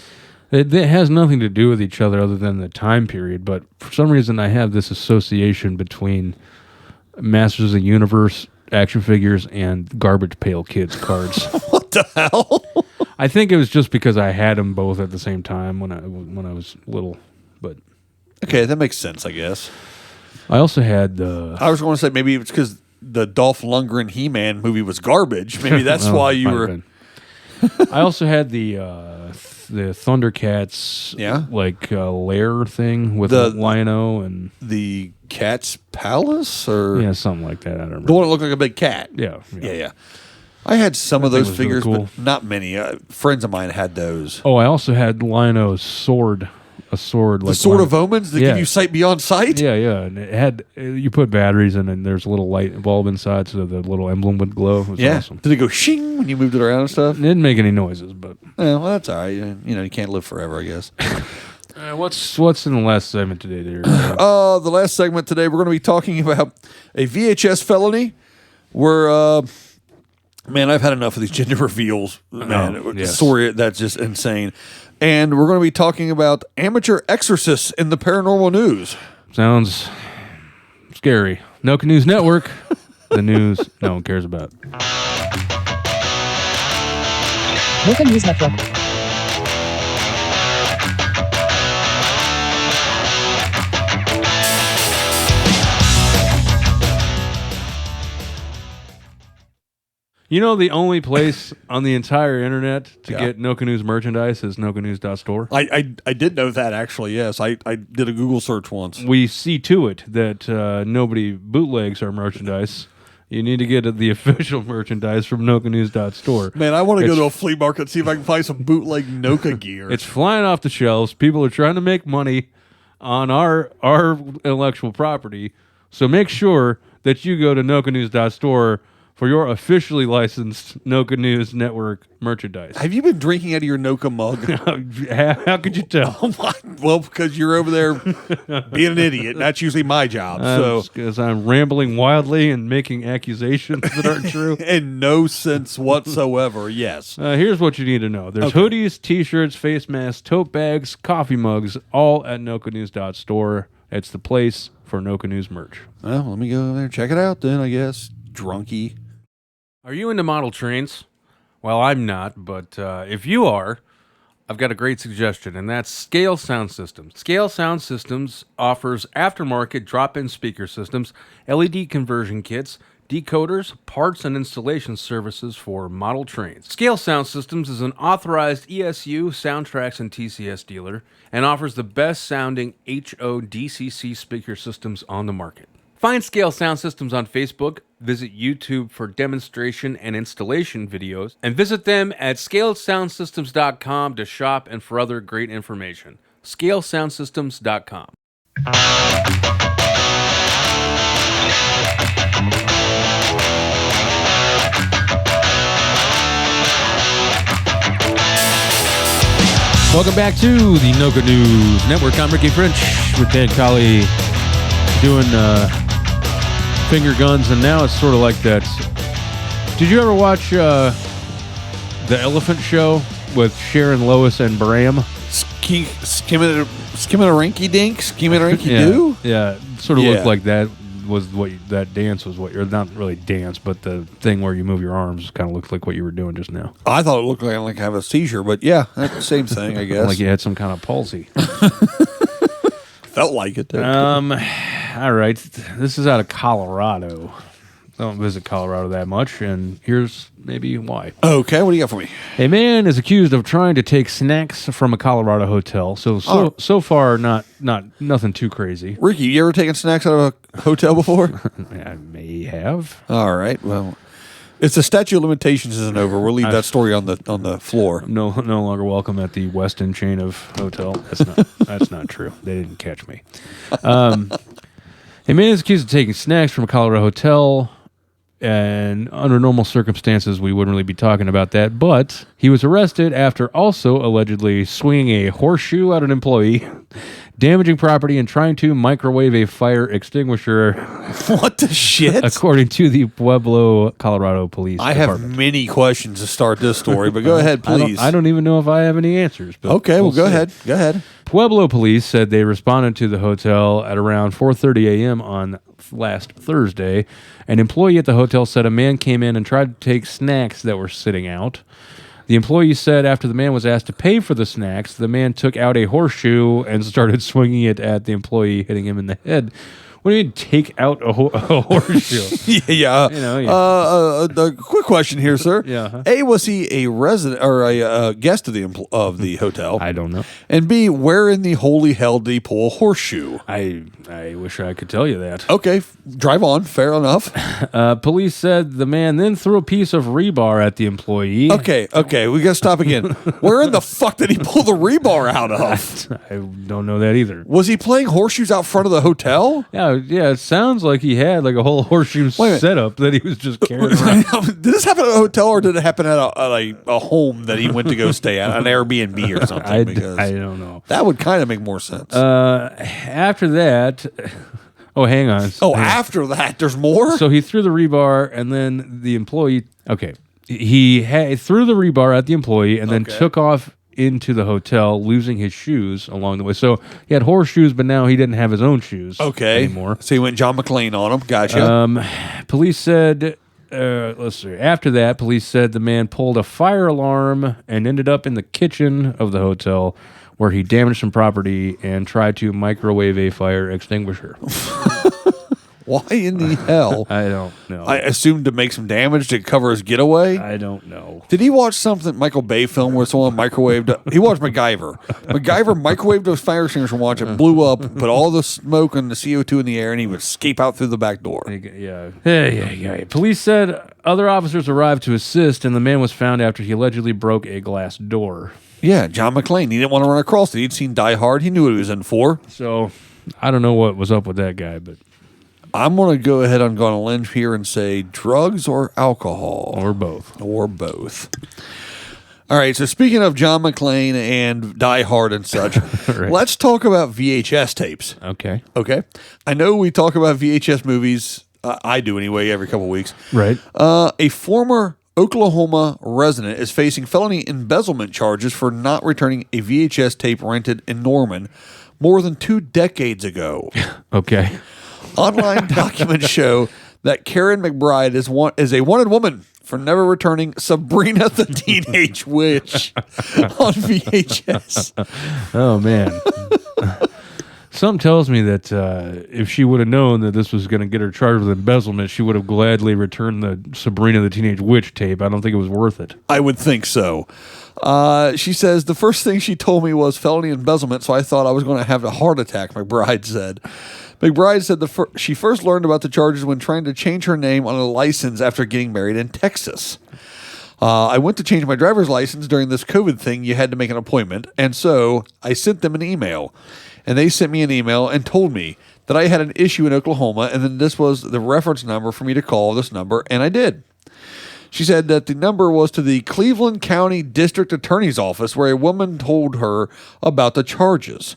It has nothing to do with each other other than the time period, but for some reason I have this association between Masters of the Universe action figures and Garbage Pail Kids cards. What the hell? I think it was just because I had them both at the same time when I was little, but Okay, that makes sense, I guess. I also had the... I was going to say maybe it's because the Dolph Lundgren He-Man movie was garbage. Maybe that's why you might were... have been. I also had the Thundercats, lair thing with The- Lion-O and The Cat's Palace? Or something like that. I don't remember. the one that looked like a big cat? Yeah. I had some of thing those was really figures, cool. but not many. Friends of mine had those. Oh, I also had Lion-O's sword. A sword. The Sword of Omens that give you sight beyond sight? Yeah, and it had... You put batteries in and there's a little light bulb inside so the little emblem would glow. It was awesome. Did it go shing when you moved it around and stuff? It didn't make any noises, but... Yeah, well, that's all right. You can't live forever, I guess. What's in the last segment today there? The last segment today, we're going to be talking about a VHS felony where... Man, I've had enough of these gender reveals. Man, yes. Sorry, that's just insane. And we're going to be talking about amateur exorcists in the paranormal news. Sounds scary. Noka News Network. The news no one cares about. Noka News Network. You know, the only place on the entire internet to get Noka News merchandise is nokanews.store. I did know that, actually, yes. I did a Google search once. We see to it that nobody bootlegs our merchandise. You need to get the official merchandise from nokanews.store. Man, I want to go to a flea market and see if I can find some bootleg Noka gear. It's flying off the shelves. People are trying to make money on our intellectual property. So make sure that you go to nokanews.store for your officially licensed Noka News Network merchandise. Have you been drinking out of your Noka mug? How could you tell? Well, because you're over there being an idiot. That's usually my job. So Because I'm rambling wildly and making accusations that aren't true. in no sense whatsoever, yes. Here's what you need to know. There's hoodies, t-shirts, face masks, tote bags, coffee mugs, all at nokanews.store. It's the place for Noka News merch. Well, let me go over there and check it out then, I guess. Drunky. Are you into model trains? Well, I'm not, but if you are, I've got a great suggestion, and that's Scale Sound Systems. Scale Sound Systems offers aftermarket drop-in speaker systems, LED conversion kits, decoders, parts, and installation services for model trains. Scale Sound Systems is an authorized ESU, Soundtracks, and TCS dealer, and offers the best-sounding HODCC speaker systems on the market. Find Scale Sound Systems on Facebook, visit YouTube for demonstration and installation videos, and visit them at scalesoundsystems.com to shop and for other great information. scalesoundsystems.com. Welcome back to the Noka News Network. I'm Ricky French with Dan Colley doing finger guns, and now it's sort of like that. Did you ever watch the Elephant Show with Sharon Lois and Bram? Skimming a rinky dink, skimming a rinky doo? Yeah, it sort of looked like that was what that dance was. What you're not really dance, but the thing where you move your arms kind of looked like what you were doing just now. I thought it looked like I have a seizure, but yeah, that's the same thing, I guess. Like you had some kind of palsy. Felt like it. All right. This is out of Colorado. I don't visit Colorado that much, and here's maybe why. Okay, what do you got for me? A man is accused of trying to take snacks from a Colorado hotel. So far, nothing too crazy. Ricky, you ever taken snacks out of a hotel before? I may have. All right. Well, if the statute of limitations isn't over, we'll leave that story on the floor. No longer welcome at the Westin chain of hotel. That's not true. They didn't catch me. A man is accused of taking snacks from a Colorado hotel, and under normal circumstances, we wouldn't really be talking about that. But he was arrested after also allegedly swinging a horseshoe at an employee, damaging property, and trying to microwave a fire extinguisher. What the shit? According to the Pueblo, Colorado Police Department. Have many questions to start this story, but go ahead, please. I don't even know if I have any answers. But okay, well, go ahead. Go ahead. Pueblo police said they responded to the hotel at around 4:30 a.m. on last Thursday. An employee at the hotel said a man came in and tried to take snacks that were sitting out. The employee said after the man was asked to pay for the snacks, the man took out a horseshoe and started swinging it at the employee, hitting him in the head. What do you mean take out a horseshoe? Yeah. A quick question here, sir. Yeah. A, was he a resident or a guest of the hotel? I don't know. And B, where in the holy hell did he pull a horseshoe? I wish I could tell you that. Okay, drive on. Fair enough. Police said the man then threw a piece of rebar at the employee. Okay, we got to stop again. Where in the fuck did he pull the rebar out of? I don't know that either. Was he playing horseshoes out front of the hotel? Yeah, it sounds like he had like a whole horseshoe setup that he was just carrying around. Did this happen at a hotel or did it happen at a home that he went to go stay at, an Airbnb or something? I don't know. That would kind of make more sense. After that, hang on. After that, there's more? So he threw the rebar and then the employee, he threw the rebar at the employee and then took off into the hotel, losing his shoes along the way. So he had horseshoes, but now he didn't have his own shoes anymore. So he went John McClane on him. Gotcha. Police said, let's see. After that, police said the man pulled a fire alarm and ended up in the kitchen of the hotel where he damaged some property and tried to microwave a fire extinguisher. Why in the hell? I don't know. I assumed to make some damage to cover his getaway. I don't know. Did he watch something Michael Bay film where someone microwaved? He watched MacGyver. MacGyver microwaved those fire extinguishers and watched it blew up, put all the smoke and the CO2 in the air, and he would escape out through the back door. Yeah. Police said other officers arrived to assist, and the man was found after he allegedly broke a glass door. Yeah, John McClane. He didn't want to run across it. He'd seen Die Hard. He knew what he was in for. So I don't know what was up with that guy, but I'm going to go ahead and go on a limb here and say drugs or alcohol. Or both. Or both. All right, so speaking of John McClane and Die Hard and such, Right. Let's talk about VHS tapes. Okay. Okay? I know we talk about VHS movies. I do anyway, every couple weeks. Right. A former Oklahoma resident is facing felony embezzlement charges for not returning a VHS tape rented in Norman more than 2 decades ago. Okay. Online documents show that Karen McBride is a wanted woman for never returning Sabrina the Teenage Witch on VHS. Oh, man. Something tells me that if she would have known that this was going to get her charged with embezzlement, she would have gladly returned the Sabrina the Teenage Witch tape. I don't think it was worth it. I would think so. She says, the first thing she told me was felony embezzlement, so I thought I was going to have a heart attack, McBride said. McBride said she first learned about the charges when trying to change her name on a license after getting married in Texas. I went to change my driver's license during this COVID thing. You had to make an appointment. And so I sent them an email. And they sent me an email and told me that I had an issue in Oklahoma. And then this was the reference number for me to call this number. And I did. She said that the number was to the Cleveland County District Attorney's Office, where a woman told her about the charges.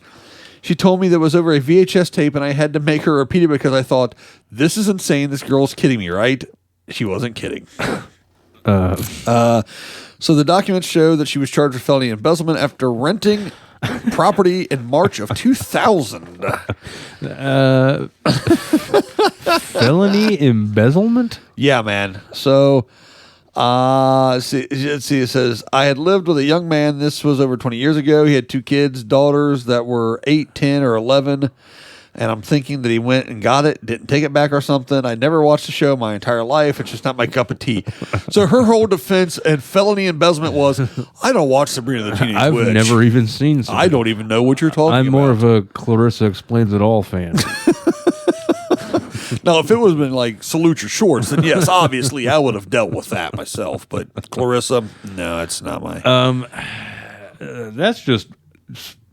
She told me that it was over a VHS tape, and I had to make her repeat it because I thought, this is insane. This girl's kidding me, right? She wasn't kidding. So the documents show that she was charged with felony embezzlement after renting property in March of 2000. Felony embezzlement? Yeah, man. So, see, it says, I had lived with a young man. This was over 20 years ago. He had 2 kids, daughters that were 8, 10, or 11. And I'm thinking that he went and got it, didn't take it back or something. I never watched the show my entire life. It's just not my cup of tea. So her whole defense and felony embezzlement was, I don't watch Sabrina the Teenage Witch. I've never even seen Sabrina. I don't even know what you're talking about. I'm more of a Clarissa Explains It All fan. Now, if it was been like Salute Your Shorts, then yes, obviously I would have dealt with that myself. But Clarissa, no, it's not my. That's just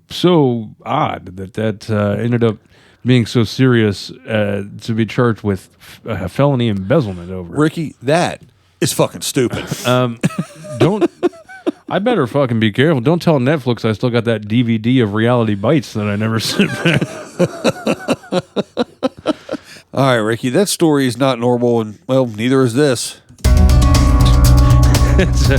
so odd that ended up being so serious to be charged with felony embezzlement over. Ricky, that is fucking stupid. Don't. I better fucking be careful. Don't tell Netflix I still got that DVD of Reality Bites that I never sent back. All right, Ricky, that story is not normal, and, well, neither is this. It's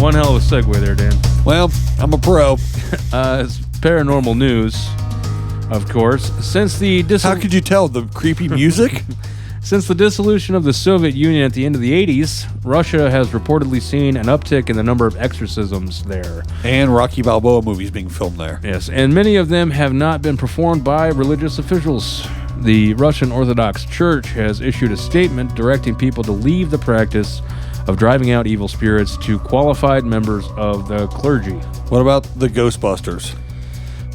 one hell of a segue there, Dan. Well, I'm a pro. It's paranormal news, of course. How could you tell? The creepy music? Since the dissolution of the Soviet Union at the end of the 80s, Russia has reportedly seen an uptick in the number of exorcisms there. And Rocky Balboa movies being filmed there. Yes, and many of them have not been performed by religious officials. The Russian Orthodox Church has issued a statement directing people to leave the practice of driving out evil spirits to qualified members of the clergy. What about the Ghostbusters?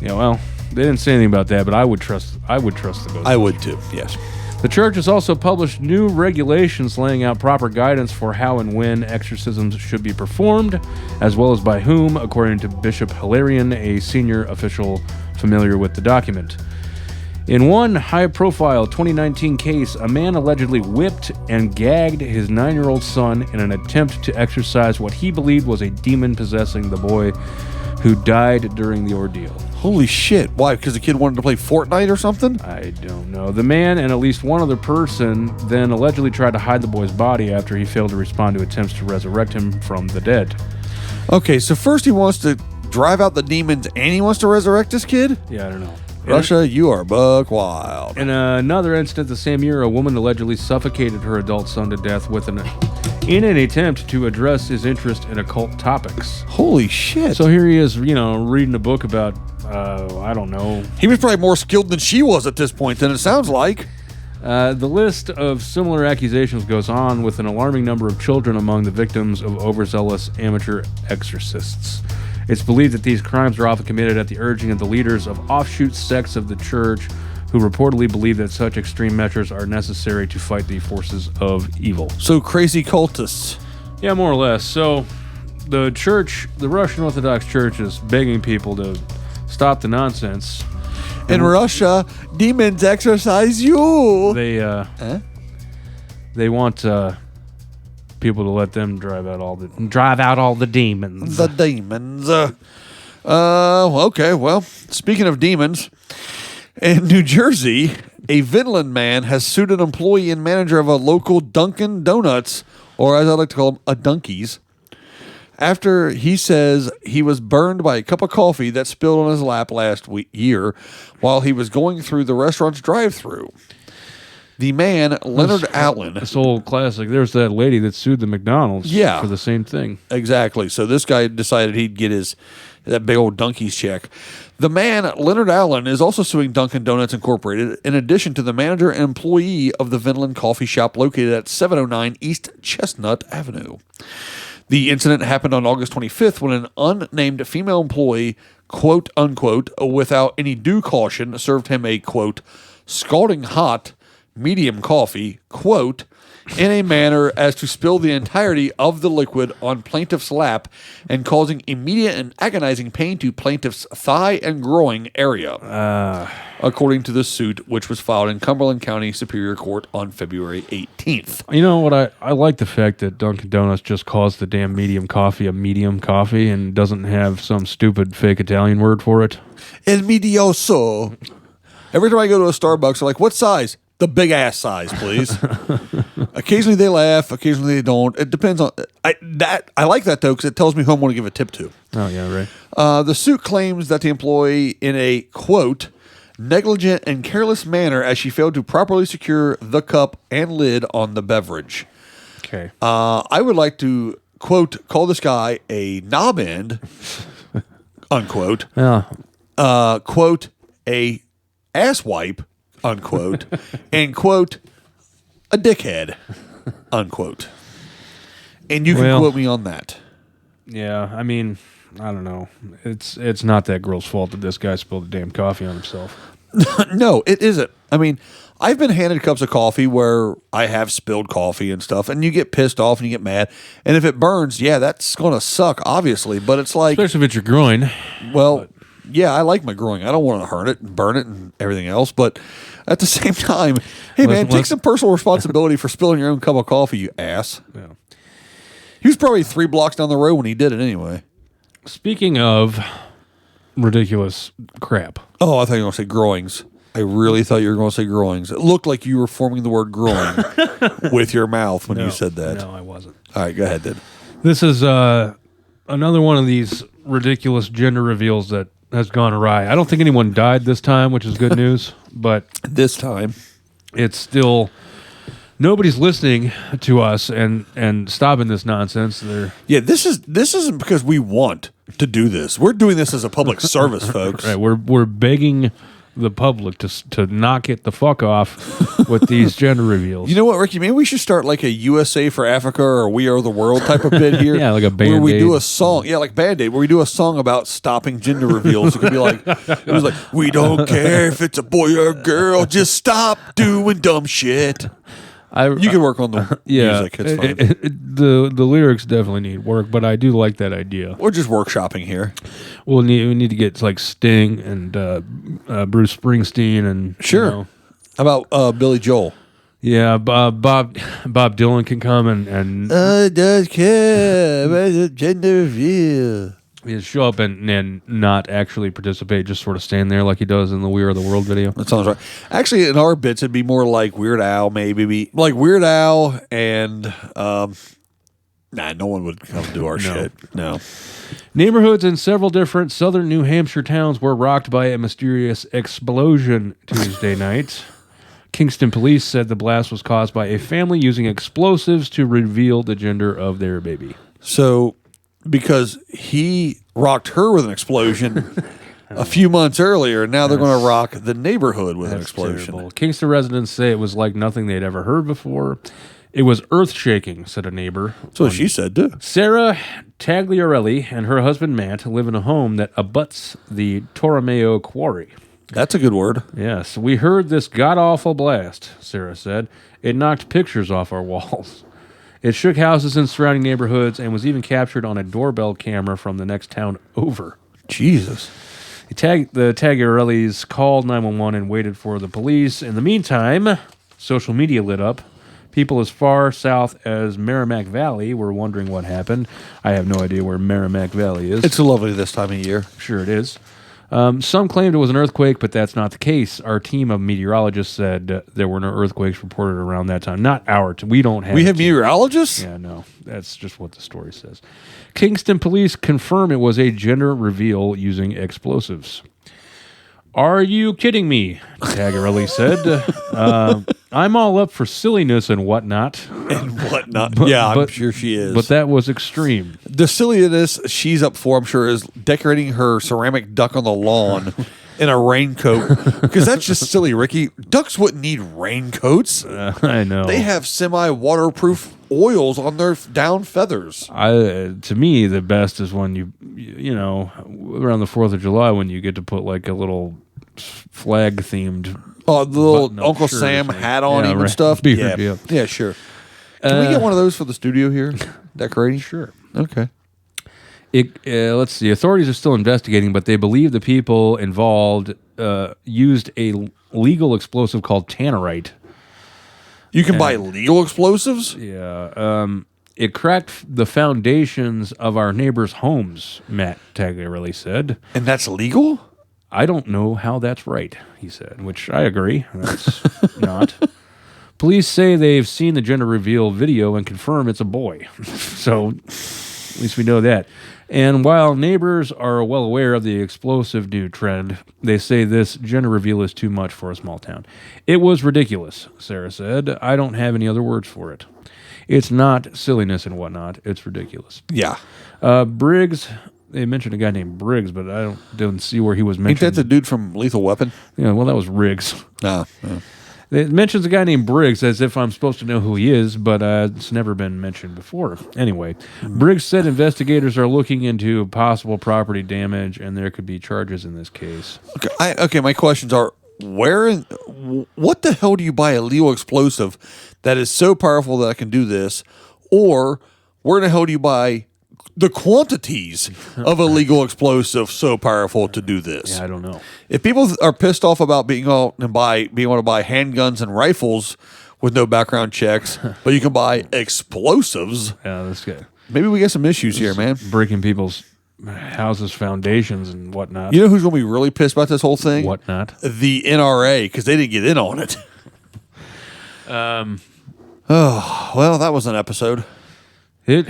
Yeah, well, they didn't say anything about that, but I would trust the Ghostbusters. I would too, yes. The church has also published new regulations laying out proper guidance for how and when exorcisms should be performed, as well as by whom, according to Bishop Hilarion, a senior official familiar with the document. In one high-profile 2019 case, a man allegedly whipped and gagged his 9-year-old son in an attempt to exorcise what he believed was a demon possessing the boy, who died during the ordeal. Holy shit. Why? Because the kid wanted to play Fortnite or something? I don't know. The man and at least one other person then allegedly tried to hide the boy's body after he failed to respond to attempts to resurrect him from the dead. Okay, so first he wants to drive out the demons and he wants to resurrect this kid? Yeah, I don't know. Russia, you are buck wild. In another incident the same year, a woman allegedly suffocated her adult son to death in an attempt to address his interest in occult topics. Holy shit. So here he is, reading a book about, I don't know. He was probably more skilled than she was at this point, than it sounds like. The list of similar accusations goes on, with an alarming number of children among the victims of overzealous amateur exorcists. It's believed that these crimes are often committed at the urging of the leaders of offshoot sects of the church, who reportedly believe that such extreme measures are necessary to fight the forces of evil. So crazy cultists. Yeah, more or less. So the church, the Russian Orthodox Church, is begging people to stop the nonsense. In Russia, demons exorcise you. They want people to let them drive out all the demons. The demons. Okay, well, speaking of demons, in New Jersey, a Vinland man has sued an employee and manager of a local Dunkin' Donuts, or as I like to call them, a Dunkies, after he says he was burned by a cup of coffee that spilled on his lap last year while he was going through the restaurant's drive-thru. The man, Leonard Allen. This old classic. There's that lady that sued the McDonald's for the same thing. Exactly. So this guy decided he'd get that big old Dunkies check. The man, Leonard Allen, is also suing Dunkin' Donuts Incorporated, in addition to the manager and employee of the Vinland coffee shop located at 709 East Chestnut Avenue. The incident happened on August 25th when an unnamed female employee, quote unquote, without any due caution, served him a, quote, scalding hot medium coffee, quote, in a manner as to spill the entirety of the liquid on plaintiff's lap and causing immediate and agonizing pain to plaintiff's thigh and groin area, according to the suit, which was filed in Cumberland County Superior Court on February 18th. You know what? I like the fact that Dunkin' Donuts just calls the damn medium coffee a medium coffee and doesn't have some stupid fake Italian word for it. El medioso. Every time I go to a Starbucks, they're like, what size? The big ass size, please. Occasionally they laugh, occasionally they don't. It depends on I like that though, because it tells me who I'm going to give a tip to. Oh yeah, right. The suit claims that the employee, in a quote, negligent and careless manner, as she failed to properly secure the cup and lid on the beverage. Okay. I would like to quote call this guy a knob end, unquote. Yeah. Quote a asswipe. Unquote, and quote, a dickhead, unquote. And you can quote me on that. Yeah, I mean, I don't know. It's not that girl's fault that this guy spilled the damn coffee on himself. No, it isn't. I mean, I've been handed cups of coffee where I have spilled coffee and stuff, and you get pissed off and you get mad. And if it burns, yeah, that's going to suck, obviously. But it's like... Especially if it's your groin. Well... Yeah, I like my groin. I don't want to hurt it and burn it and everything else. But at the same time, hey, man, take some personal responsibility for spilling your own cup of coffee, you ass. Yeah. He was probably 3 blocks down the road when he did it anyway. Speaking of ridiculous crap. Oh, I thought you were going to say groins. I really thought you were going to say groins. It looked like you were forming the word groin with your mouth when you said that. No, I wasn't. All right, go ahead, then. This is another one of these ridiculous gender reveals that has gone awry. I don't think anyone died this time, which is good news, but this time it's still nobody's listening to us and stopping this nonsense. Yeah, this isn't because we want to do this. We're doing this as a public service, folks. Right, we're begging the public to knock it the fuck off with these gender reveals. You know what, Ricky? Maybe we should start like a USA for Africa or We Are the World type of bit here. Yeah, like a Band-Aid. Where we do a song. Yeah, like Band-Aid, where we do a song about stopping gender reveals. It could be like, it was like, we don't care if it's a boy or a girl, just stop doing dumb shit. You can work on the music. It's fine. The lyrics definitely need work, but I do like that idea. We're just workshopping here. We need to get like Sting and Bruce Springsteen and sure. You know. How about Billy Joel? Yeah, Bob Dylan can come and I don't care about the gender reveal. He'll show up and not actually participate, just sort of stand there like he does in the We Are the World video. That sounds right. Actually, in our bits, it'd be more like Weird Al, maybe. Like Weird Al and, no one would come do our shit. No. Neighborhoods in several different southern New Hampshire towns were rocked by a mysterious explosion Tuesday night. Kingston police said the blast was caused by a family using explosives to reveal the gender of their baby. So... because he rocked her with an explosion a few months earlier, and now they're going to rock the neighborhood with an explosion. Terrible. Kingston residents say it was like nothing they'd ever heard before. It was earth-shaking, said a neighbor. That's what she said, too. Sarah Tagliarelli and her husband Matt live in a home that abuts the Torromeo Quarry. That's a good word. Yes. We heard this god-awful blast, Sarah said. It knocked pictures off our walls. It shook houses in surrounding neighborhoods and was even captured on a doorbell camera from the next town over. Jesus. The Tagarellis called 911 and waited for the police. In the meantime, social media lit up. People as far south as Merrimack Valley were wondering what happened. I have no idea where Merrimack Valley is. It's lovely this time of year. Sure it is. Some claimed it was an earthquake, but that's not the case. Our team of meteorologists said there were no earthquakes reported around that time. Not our team. We don't have. We have meteorologists? Yeah, no. That's just what the story says. Kingston police confirm it was a gender reveal using explosives. Are you kidding me? Tagarelli said. I'm all up for silliness and whatnot. And whatnot. I'm sure she is. But that was extreme. The silliness she's up for, I'm sure, is decorating her ceramic duck on the lawn in a raincoat. Because that's just silly, Ricky. Ducks wouldn't need raincoats. I know. They have semi-waterproof oils on their down feathers. To me, the best is when you know, around the 4th of July when you get to put like a little flag-themed the little button-up Uncle shirt or Sam something. hat on Yeah, him right. and stuff. Beard, yeah, sure. Can we get one of those for the studio here? Decorating? Sure. Okay. Let's see. Authorities are still investigating, but they believe the people involved used a legal explosive called tannerite. You can buy legal explosives? Yeah. It cracked the foundations of our neighbors' homes, Matt Tagarelli said. And that's legal? I don't know how that's right, he said, which I agree. That's not. Police say they've seen the gender reveal video and confirm it's a boy. So at least we know that. And while neighbors are well aware of the explosive new trend, they say this gender reveal is too much for a small town. It was ridiculous, Sarah said. I don't have any other words for it. It's not silliness and whatnot. It's ridiculous. Yeah. Briggs, they mentioned a guy named Briggs, but I don't see where he was Ain't mentioned. that the dude from Lethal Weapon? Yeah, well, that was Riggs. No. It mentions a guy named Briggs as if I'm supposed to know who he is, but it's never been mentioned before. Anyway, Briggs said investigators are looking into possible property damage, and there could be charges in this case. Okay, my questions are, what the hell do you buy a legal explosive that is so powerful that I can do this? Or where the hell do you buy the quantities of a legal explosive so powerful to do this? Yeah, I don't know. If people are pissed off about being able to buy handguns and rifles with no background checks, but you can buy explosives, Yeah, that's good. maybe we got some issues here, man. Breaking people's houses, foundations, and whatnot. You know who's going to be really pissed about this whole thing? Whatnot. The NRA, because they didn't get in on it. Oh, well, that was an episode. It,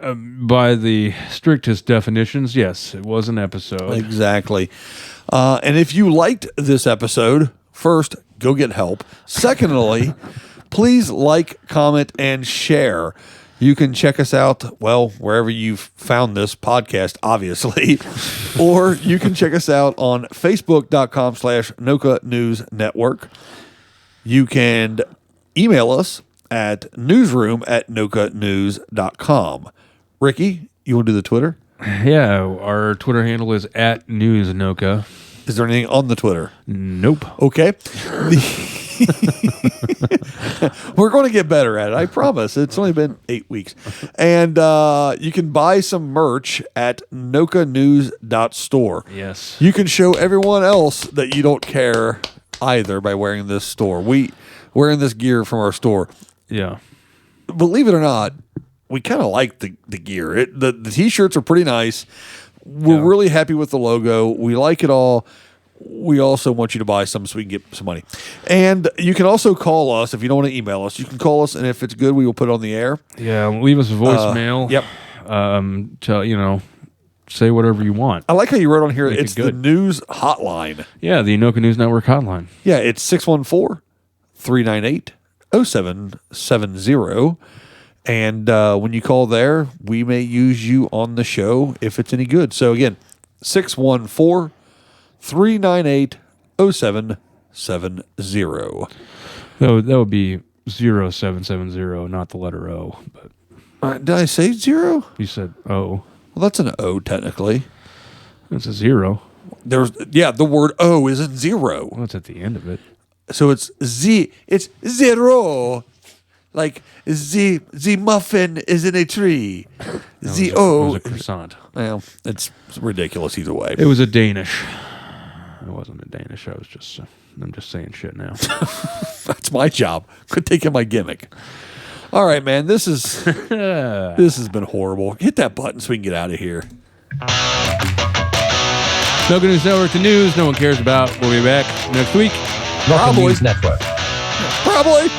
by the strictest definitions, yes, it was an episode. Exactly. And if you liked this episode, first, go get help. Secondly, please like, comment, and share. You can check us out, well, wherever you've found this podcast, obviously. Or you can check us out on Facebook.com/Noka News Network. You can email us at newsroom@nokanews.com. Ricky, you want to do the Twitter? Yeah, our Twitter handle is @NewsNoka. Is there anything on the Twitter? Nope. Okay. We're going to get better at it. I promise. It's only been 8 weeks. And you can buy some merch at nokanews.store. Yes. You can show everyone else that you don't care either by wearing this store. Wearing this gear from our store. Yeah. Believe it or not, we kind of like the gear. The T-shirts are pretty nice. We're really happy with the logo. We like it all. We also want you to buy some so we can get some money. And you can also call us if you don't want to email us. You can call us, and if it's good, we will put it on the air. Yeah, leave us a voicemail. Yep. Say whatever you want. I like how you wrote on here, Make it's it good. the news hotline. Yeah, the Anoka News Network hotline. Yeah, it's 614-398-0770. And when you call there, we may use you on the show if it's any good. So again, 614-398-0770. That would be 0770, not the letter O. But Did I say zero? you said O. Well, that's an O technically. It's a 0. The word O isn't zero. Well, it's at the end of it. So it's Z. It's zero. Like the muffin is in a tree. It was a croissant. Well, it's ridiculous either way. It was a Danish. It wasn't a Danish. I'm just saying shit now. That's my job. Quit taking my gimmick. All right, man. This has been horrible. Hit that button so we can get out of here. Smoking News Network, the news no one cares about. We'll be back next week. Rock News Network. Probably.